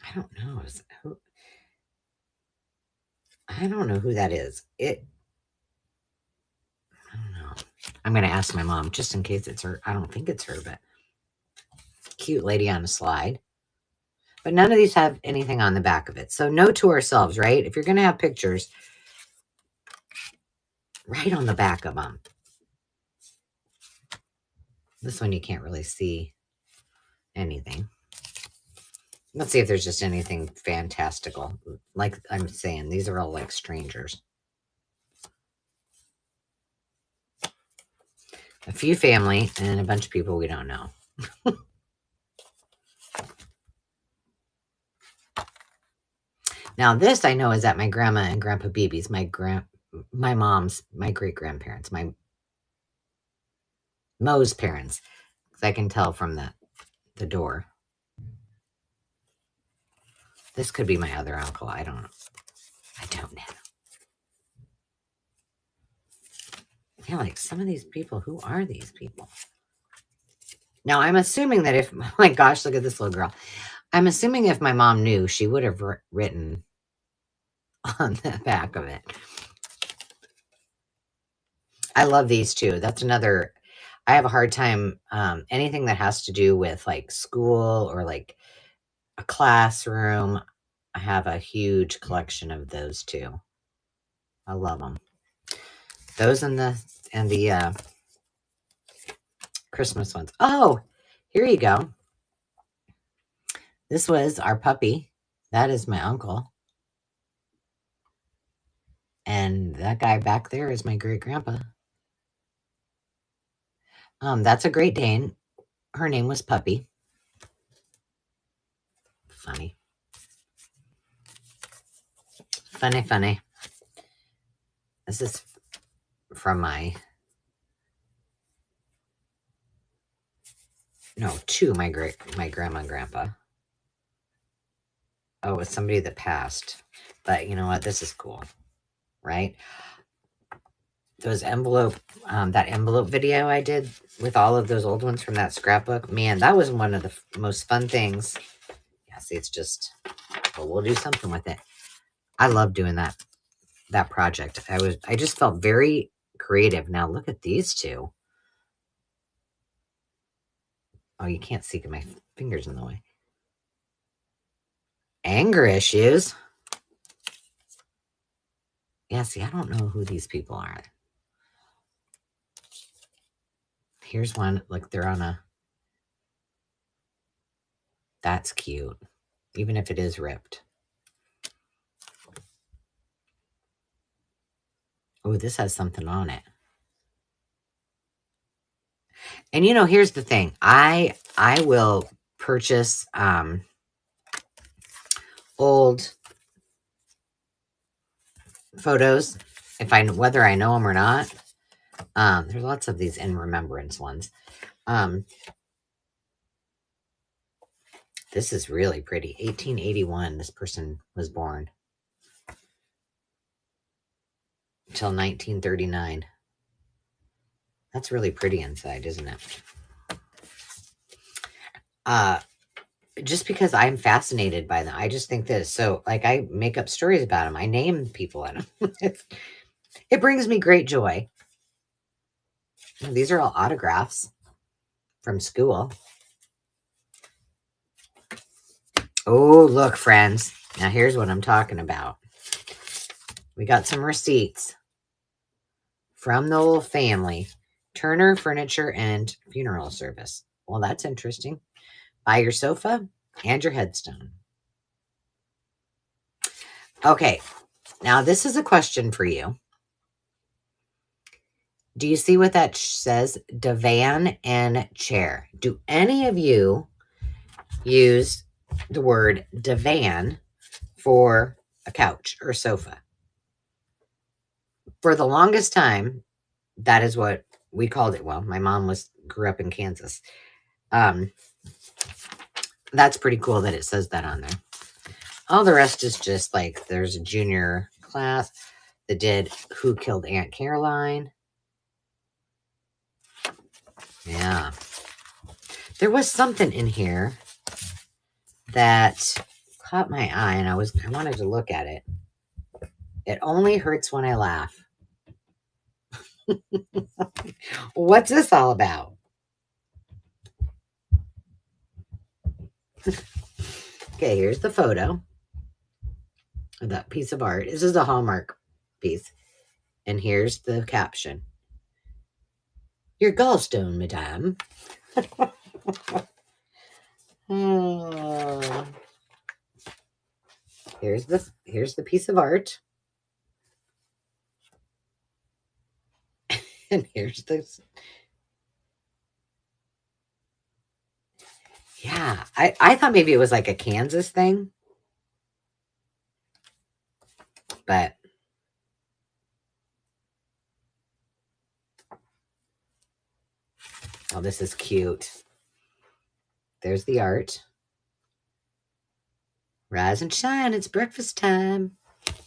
I don't know. I don't know who that is. I don't know. I'm going to ask my mom just in case it's her. I don't think it's her, but cute lady on a slide. But none of these have anything on the back of it. So note to ourselves, right? If you're going to have pictures, write on the back of them. This one you can't really see anything. Let's see if there's just anything fantastical. Like I'm saying, these are all like strangers. A few family and a bunch of people we don't know. Now this I know is at my grandma and grandpa Beebe's, my mom's, my great grandparents, my Mo's parents. Because I can tell from the door. This could be my other uncle. I don't know. I don't know. Yeah, like some of these people, who are these people? Now, I'm assuming that if, oh my gosh, look at this little girl. I'm assuming if my mom knew, she would have written on the back of it. I love these too. That's another, I have a hard time, anything that has to do with like school or like a classroom. I have a huge collection of those too. I love them. Those and the Christmas ones. Oh, here you go. This was our puppy. That is my uncle. And that guy back there is my great grandpa. That's a Great Dane. Her name was Puppy. Funny. Funny, funny. This is from to my grandma and grandpa. Oh, it's somebody that passed. But you know what? This is cool, right? Those that envelope video I did with all of those old ones from that scrapbook, man, that was one of the most fun things. Yeah, see, it's just, well, we'll do something with it. I love doing that project. I just felt very creative. Now look at these two. Oh, you can't see my fingers in the way. Anger issues. Yeah, see, I don't know who these people are. Here's one. Look, they're on a... That's cute. Even if it is ripped. Oh, this has something on it. And you know, here's the thing. I will purchase old photos if whether I know them or not. There's lots of these in remembrance ones. This is really pretty. 1881, this person was born. Until 1939. That's really pretty inside, isn't it? Just because I'm fascinated by them. I just think this. So, like, I make up stories about them. I name people in them. It brings me great joy. These are all autographs from school. Oh, look, friends. Now, here's what I'm talking about. We got some receipts from the whole family. Turner Furniture and Funeral Service. Well, that's interesting. Buy your sofa and your headstone. Okay, now this is a question for you. Do you see what that says? Divan and chair. Do any of you use the word divan for a couch or sofa? For the longest time, that is what we called it. Well, my mom grew up in Kansas. That's pretty cool that it says that on there. All the rest is just like, there's a junior class that did Who Killed Aunt Caroline. Yeah. There was something in here that caught my eye, and I wanted to look at it. It only hurts when I laugh. What's this all about? Okay, here's the photo of that piece of art. This is a Hallmark piece. And here's the caption. Your gallstone, madame. Oh. Here's the piece of art. And here's this. Yeah, I thought maybe it was like a Kansas thing. But oh, this is cute. There's the art. Rise and shine, it's breakfast time.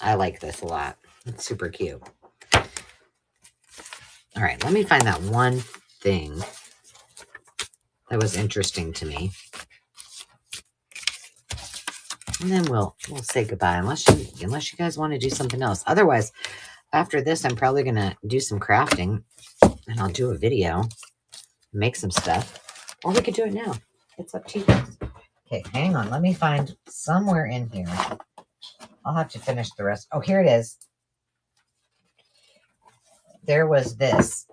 I like this a lot. It's super cute. All right, let me find that one thing that was interesting to me. And then we'll say goodbye unless you guys want to do something else. Otherwise, after this, I'm probably going to do some crafting and I'll do a video, make some stuff, or we could do it now. It's up to you guys. Okay, hang on. Let me find somewhere in here. I'll have to finish the rest. Oh, here it is. There was this.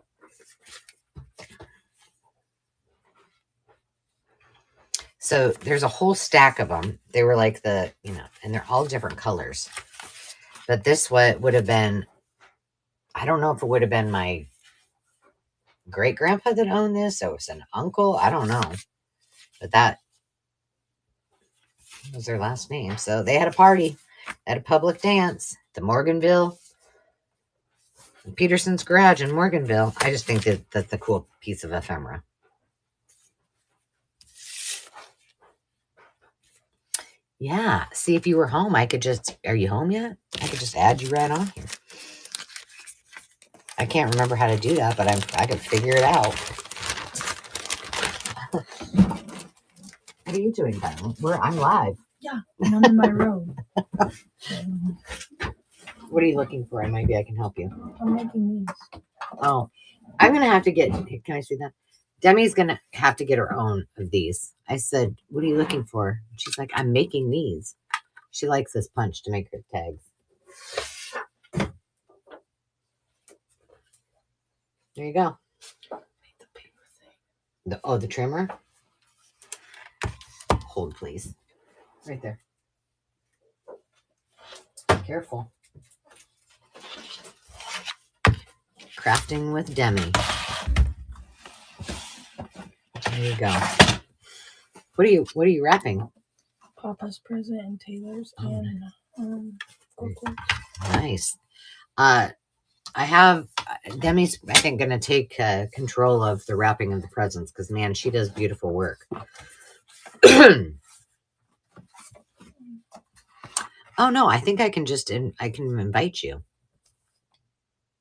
So there's a whole stack of them. They were like and they're all different colors. But this would have been, I don't know if it would have been my great-grandpa that owned this. So it was an uncle. I don't know. But that was their last name. So they had a party at a public dance, the Morganville, Peterson's Garage in Morganville. I just think that's a cool piece of ephemera. Yeah. See, if you were home, I could just, are you home yet? I could just add you right on here. I can't remember how to do that, but I could figure it out. What are you doing, darling? I'm live. Yeah, and I'm in my room. What are you looking for? And maybe I can help you. I'm making these. Oh, I'm going to have to get, can I see that? Demi's going to have to get her own of these. I said, what are you looking for? She's like, I'm making these. She likes this punch to make her tags. There you go. The trimmer? Hold, please. Right there. Careful. Crafting with Demi. There you go. What are you wrapping? Papa's present and Taylor's and Nice. I have Demi's, I think, going to take control of the wrapping of the presents because, man, she does beautiful work. Oh, no, I think I can just, I can invite you.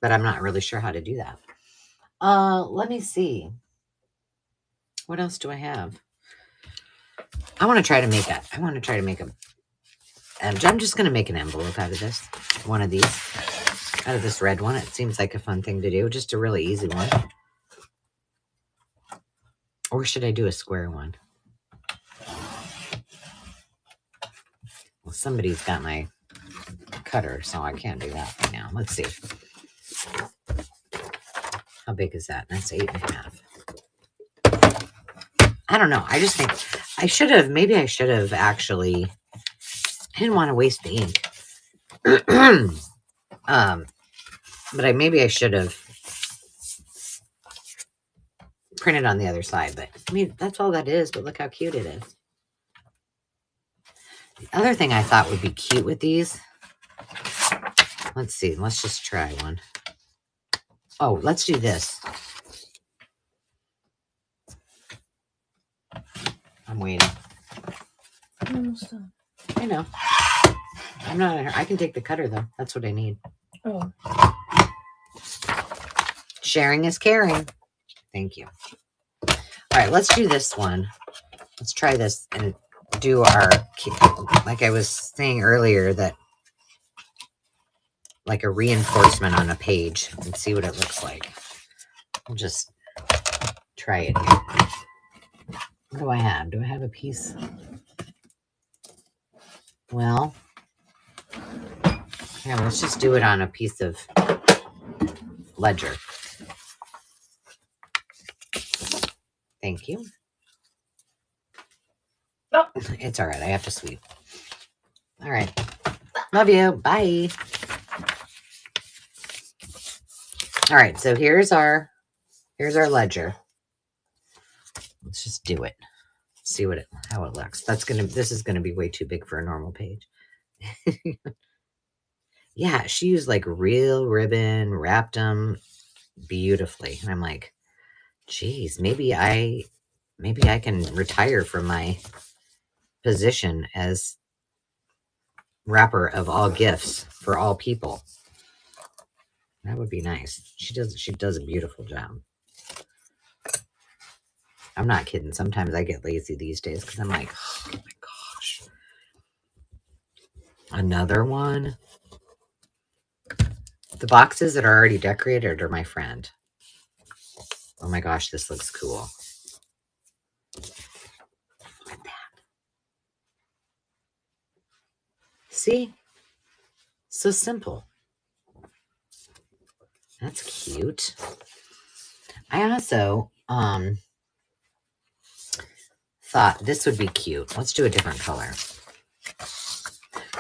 But I'm not really sure how to do that. Let me see. What else do I have? I want to try to make I'm just going to make an envelope out of this. One of these. Out of this red one. It seems like a fun thing to do. Just a really easy one. Or should I do a square one? Well, somebody's got my cutter, so I can't do that right now. Let's see. How big is that? That's 8.5. I don't know. I just think I should have, maybe I should have actually, I didn't want to waste the ink. But maybe I should have printed on the other side. But I mean, that's all that is. But look how cute it is. The other thing I thought would be cute with these. Let's see. Let's just try one. Oh, let's do this. I'm waiting. almost done. I know. I'm not. I can take the cutter though. That's what I need. Oh. Sharing is caring. Thank you. All right, let's do this one. Let's try this and do our, like I was saying earlier, that like a reinforcement on a page and see what it looks like. I'll just try it here. What do I have? Do I have a piece? Well, yeah, let's just do it on a piece of ledger. Thank you. Oh. It's all right. I have to sweep. All right. Love you. Bye. All right. So here's our ledger. Let's just do it. See how it looks. This is gonna be way too big for a normal page. Yeah, she used like real ribbon, wrapped them beautifully. And I'm like, geez, maybe I can retire from my position as wrapper of all gifts for all people. That would be nice. She does a beautiful job. I'm not kidding. Sometimes I get lazy these days because I'm like, oh my gosh. Another one. The boxes that are already decorated are my friend. Oh my gosh, this looks cool. Look at that. See? So simple. That's cute. I also thought this would be cute. Let's do a different color.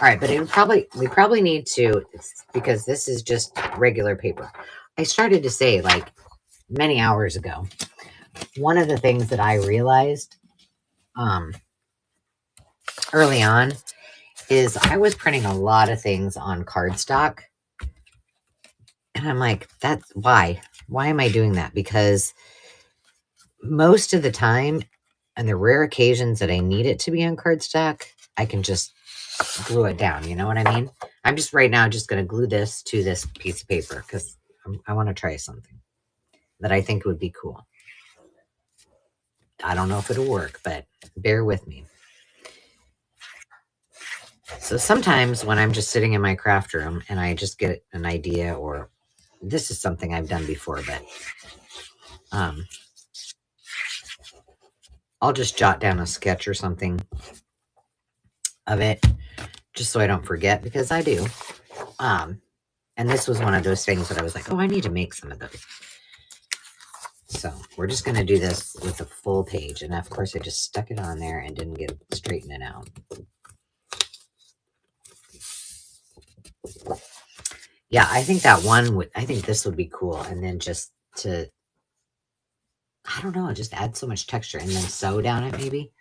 All right, but we probably need to, because this is just regular paper. I started to say, like, many hours ago, one of the things that I realized early on is I was printing a lot of things on cardstock. And I'm like, that's why. Why am I doing that? Because most of the time, and the rare occasions that I need it to be on cardstock, I can just glue it down. You know what I mean? I'm just right now just going to glue this to this piece of paper because I want to try something that I think would be cool. I don't know if it'll work, but bear with me. So sometimes when I'm just sitting in my craft room and I just get an idea, or this is something I've done before, but I'll just jot down a sketch or something of it just so I don't forget, because I do. And this was one of those things that I was like, oh, I need to make some of those. So we're just going to do this with a full page. And of course, I just stuck it on there and didn't straighten it out. Yeah, I think that one I think this would be cool. And then just to, I don't know, just add so much texture and then sew down it maybe.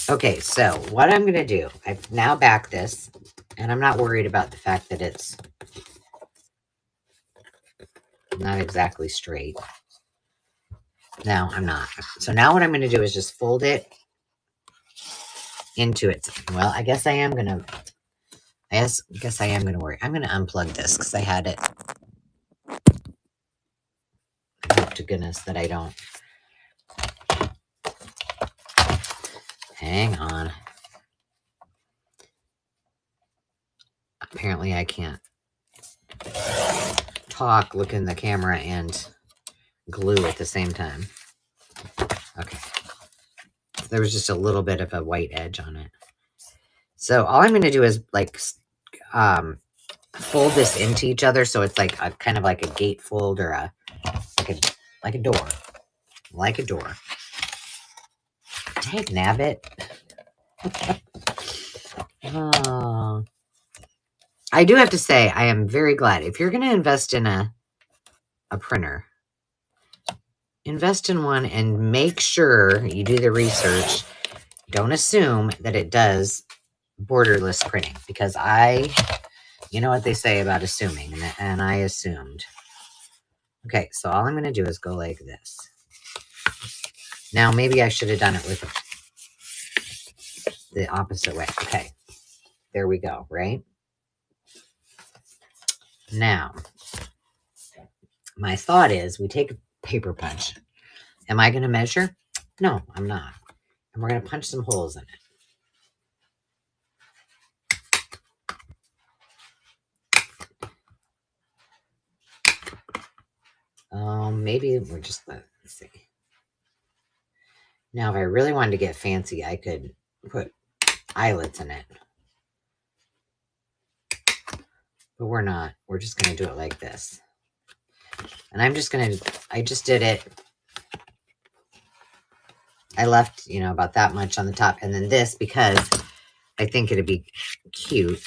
Okay, so what I'm going to do, I've now backed this, and I'm not worried about the fact that it's not exactly straight. No, I'm not. So now what I'm going to do is just fold it into it. Well, I guess I am going to, worry. I'm going to unplug this because I had it. I hope to goodness that I don't. Hang on. Apparently I can't talk, look in the camera, and glue at the same time. Okay. There was just a little bit of a white edge on it. So all I'm going to do is like fold this into each other, so it's like a kind of like a gatefold or like a door. Like a door. Dang, nabbit. Oh. I do have to say, I am very glad. If you're going to invest in a printer, invest in one and make sure you do the research. Don't assume that it does borderless printing, because you know what they say about assuming, and I assumed. Okay, so all I'm going to do is go like this. Now, maybe I should have done it with the opposite way. Okay, there we go, right? Now, my thought is we take a paper punch. Am I going to measure? No, I'm not. And we're going to punch some holes in it. Maybe we're just, let's see. Now, if I really wanted to get fancy, I could put eyelets in it. But we're not. We're just going to do it like this. And I just did it. I left, about that much on the top. And then this, because I think it'd be cute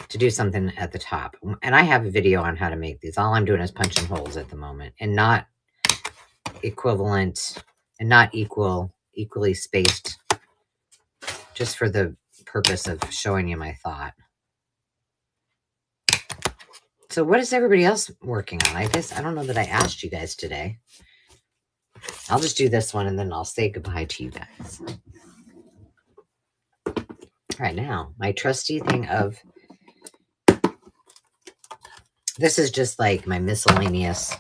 to do something at the top. And I have a video on how to make these. All I'm doing is punching holes at the moment, and not equivalent and not equally spaced, just for the purpose of showing you my thought. So what is everybody else working on? I guess I don't know that I asked you guys today. I'll just do this one and then I'll say goodbye to you guys. All right, now my trusty thing of, this is just like my miscellaneous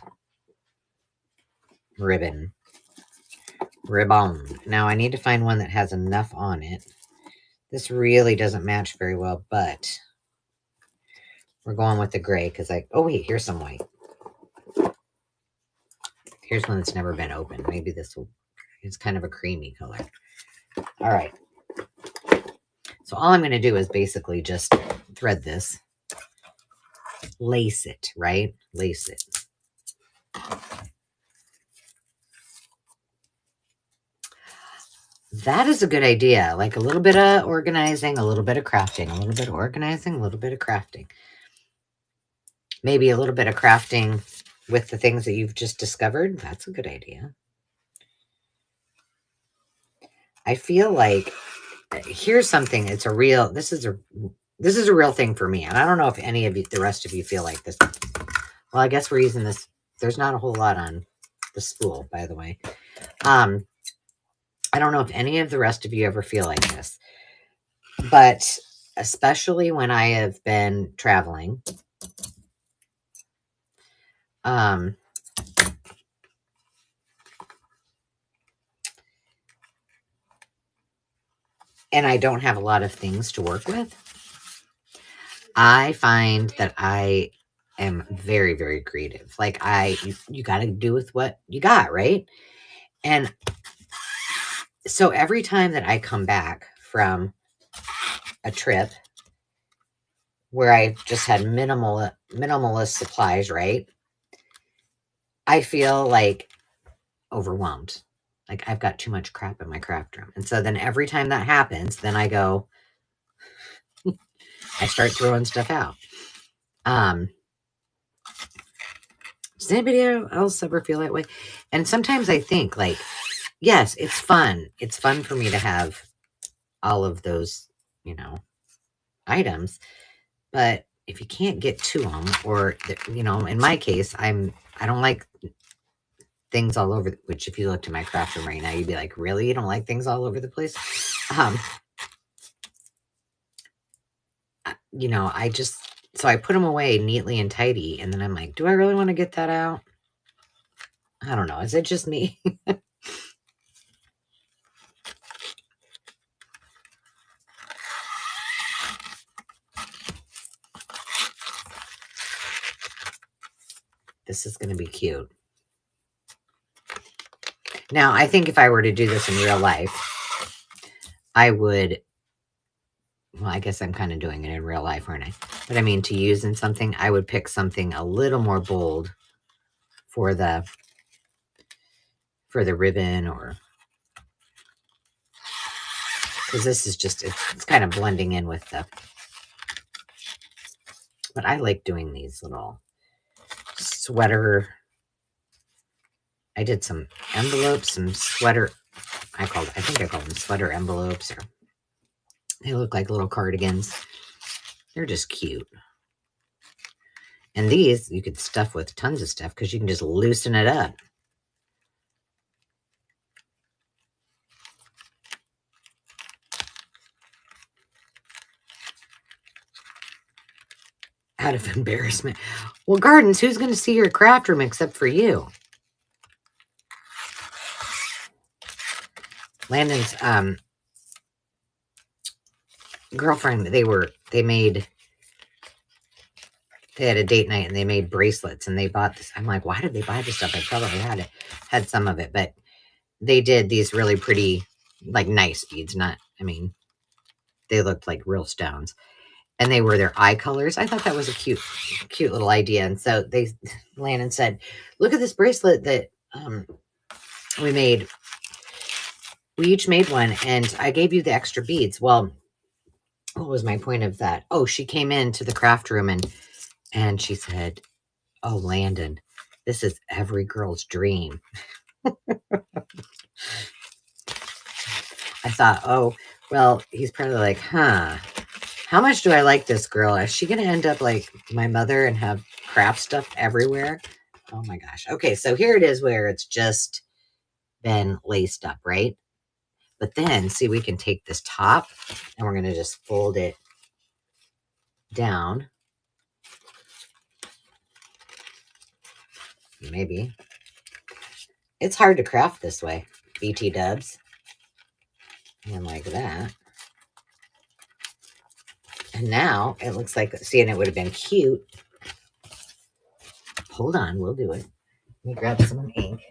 ribbon. Now I need to find one that has enough on it. This really doesn't match very well, but we're going with the gray because oh wait, here's some white. Here's one that's never been opened. Maybe it's kind of a creamy color. All right. So all I'm going to do is basically just thread this. Lace it, right? Lace it. That is a good idea. Like a little bit of organizing, a little bit of crafting, a little bit of organizing, a little bit of crafting. Maybe a little bit of crafting with the things that you've just discovered. That's a good idea. I feel like here's something. This is a real thing for me. And I don't know if any of you, the rest of you, feel like this. Well, I guess we're using this. There's not a whole lot on the spool, by the way. I don't know if any of the rest of you ever feel like this, but especially when I have been traveling, and I don't have a lot of things to work with, I find that I am very, very creative. Like you got to do with what you got, right? And so every time that I come back from a trip where I just had minimalist supplies, right? I feel like overwhelmed. Like I've got too much crap in my craft room. And so then every time that happens, then I start throwing stuff out. Does anybody else ever feel that way? And sometimes I think like, yes, it's fun. It's fun for me to have all of those, items. But if you can't get to them, or in my case, I don't like things all over. Which, if you looked at my craft room right now, you'd be like, "Really? You don't like things all over the place?" I just so I put them away neatly and tidy, and then I'm like, "Do I really want to get that out?" I don't know. Is it just me? This is going to be cute. Now, I think if I were to do this in real life, I would. Well, I guess I'm kind of doing it in real life, aren't I? But I mean, to use in something, I would pick something a little more bold for the ribbon, or because this is just it's kind of blending in with the. But I like doing these little sweater. I did some envelopes, some sweater. I think I call them sweater envelopes, or they look like little cardigans. They're just cute. And these you could stuff with tons of stuff because you can just loosen it up. Out of embarrassment. Well, Gardens, who's going to see your craft room except for you? Landon's girlfriend, they had a date night and they made bracelets, and they bought this. I'm like, why did they buy this stuff? I probably had some of it, but they did these really pretty, like, nice beads. They looked like real stones, and they were their eye colors. I thought that was a cute little idea. And so Landon said, look at this bracelet that we made. We each made one, and I gave you the extra beads. Well, what was my point of that? Oh, she came into the craft room and she said, oh, Landon, this is every girl's dream. I thought, oh, well, he's probably like, huh, how much do I like this girl? Is she going to end up like my mother and have craft stuff everywhere? Oh my gosh. Okay, so here it is where it's just been laced up, right? But then, see, we can take this top and we're going to just fold it down. Maybe. It's hard to craft this way. BT dubs. And like that. And now it looks like, see, and it would have been cute. Hold on, we'll do it. Let me grab some ink.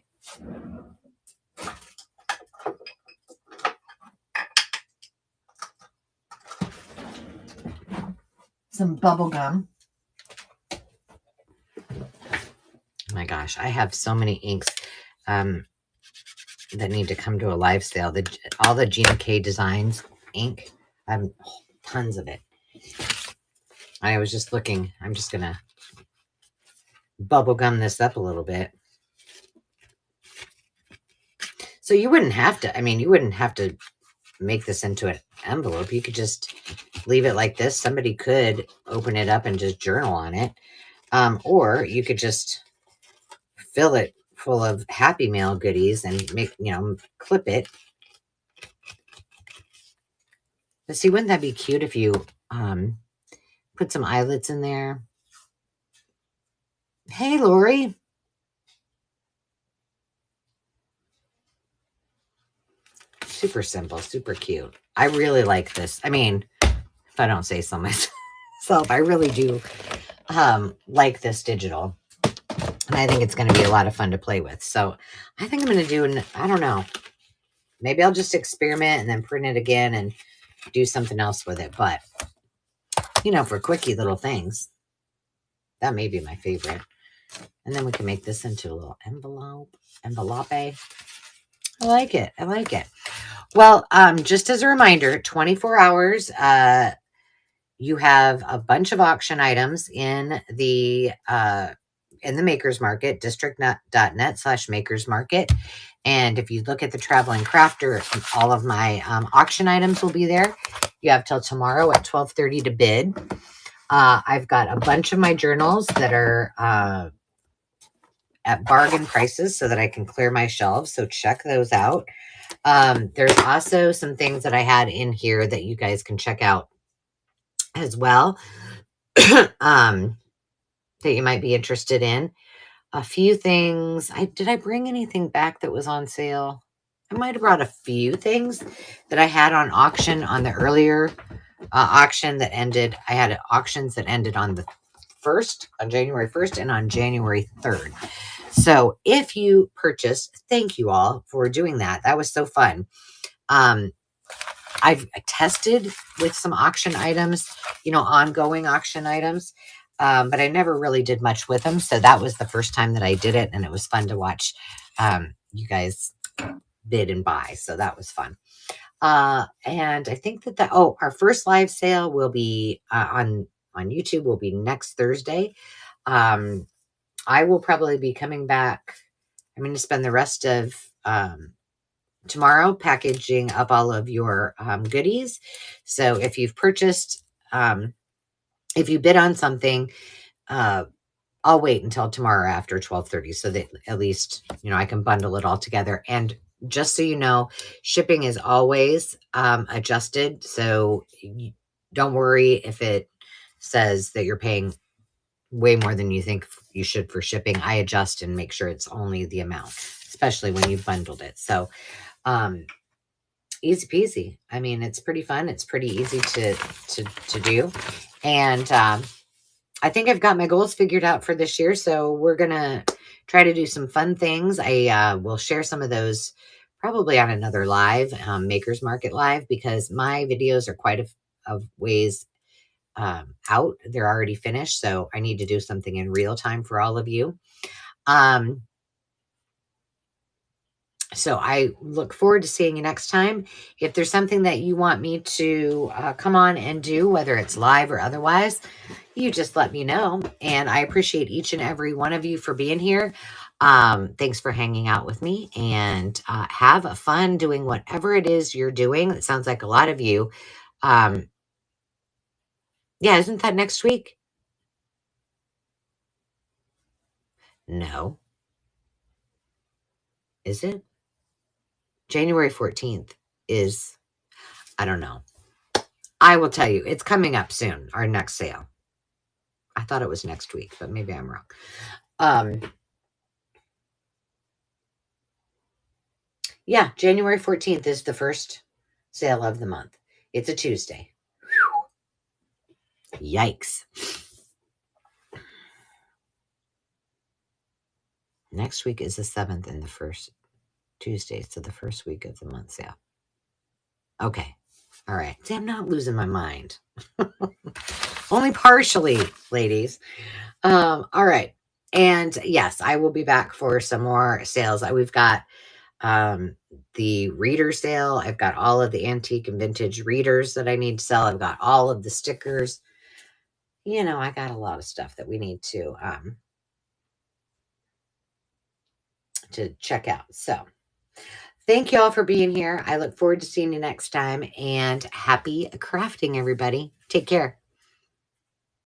Some bubble gum. Oh my gosh, I have so many inks that need to come to a live sale. All the Gina K Designs ink. I have tons of it. I was just looking. I'm just going to bubble gum this up a little bit. So you wouldn't have to, you wouldn't have to make this into an envelope. You could just leave it like this. Somebody could open it up and just journal on it. Or you could just fill it full of Happy Mail goodies and clip it But see, wouldn't that be cute if you put some eyelets in there? Hey, Lori. Super simple, super cute. I really like this. I mean, if I don't say so myself, I really do like this digital. And I think it's going to be a lot of fun to play with. So I think I'm going to do, I don't know, maybe I'll just experiment and then print it again and do something else with it. But, you know, for quickie little things, that may be my favorite. And then we can make this into a little envelope. I like it. I like it. Well, just as a reminder, 24 hours, you have a bunch of auction items in the Makers Market, district.net/Makers Market. And if you look at the Traveling Crafter, all of my auction items will be there. You have till tomorrow at 12:30 to bid. I've got a bunch of my journals that are at bargain prices so that I can clear my shelves. So check those out. There's also some things that I had in here that you guys can check out as well. That you might be interested in. A few things. Did I bring anything back that was on sale? I might have brought a few things that I had on auction on the earlier auction that ended. I had auctions that ended on the 1st, on January 1st and on January 3rd. So if you purchased, thank you all for doing that. That was so fun. I've tested with some auction items, you know, ongoing auction items, but I never really did much with them. So that was the first time that I did it, and it was fun to watch you guys bid and buy. So that was fun. And I think that our first live sale will be on YouTube will be next Thursday. I will probably be coming back. I'm going to spend the rest of tomorrow packaging up all of your goodies. So if you've purchased, if you bid on something, I'll wait until tomorrow after 12:30 so that at least, you know, I can bundle it all together. And just so you know, shipping is always adjusted. So don't worry if it says that you're paying way more than you think you should for shipping. I adjust and make sure it's only the amount, especially when you've bundled it. So easy peasy. I mean, it's pretty fun. It's pretty easy to do. And I think I've got my goals figured out for this year. So we're going to try to do some fun things. I will share some of those probably on another live, Makers Market Live, because my videos are quite a ways out. They're already finished. So I need to do something in real time for all of you. So I look forward to seeing you next time. If there's something that you want me to come on and do, whether it's live or otherwise, you just let me know. And I appreciate each and every one of you for being here. Thanks for hanging out with me, and have fun doing whatever it is you're doing. It sounds like a lot of you. Yeah, isn't that next week? No. Is it? January 14th is, I don't know. I will tell you, it's coming up soon, our next sale. I thought it was next week, but maybe I'm wrong. Yeah, January 14th is the first sale of the month. It's a Tuesday. Whew. Yikes. Next week is the 7th and the first Tuesday, so the first week of the month sale. Okay. All right. See, I'm not losing my mind. Only partially, ladies. All right. And yes, I will be back for some more sales. We've got the reader sale. I've got all of the antique and vintage readers that I need to sell. I've got all of the stickers. You know, I got a lot of stuff that we need to check out. So thank you all for being here. I look forward to seeing you next time, and happy crafting, everybody. Take care.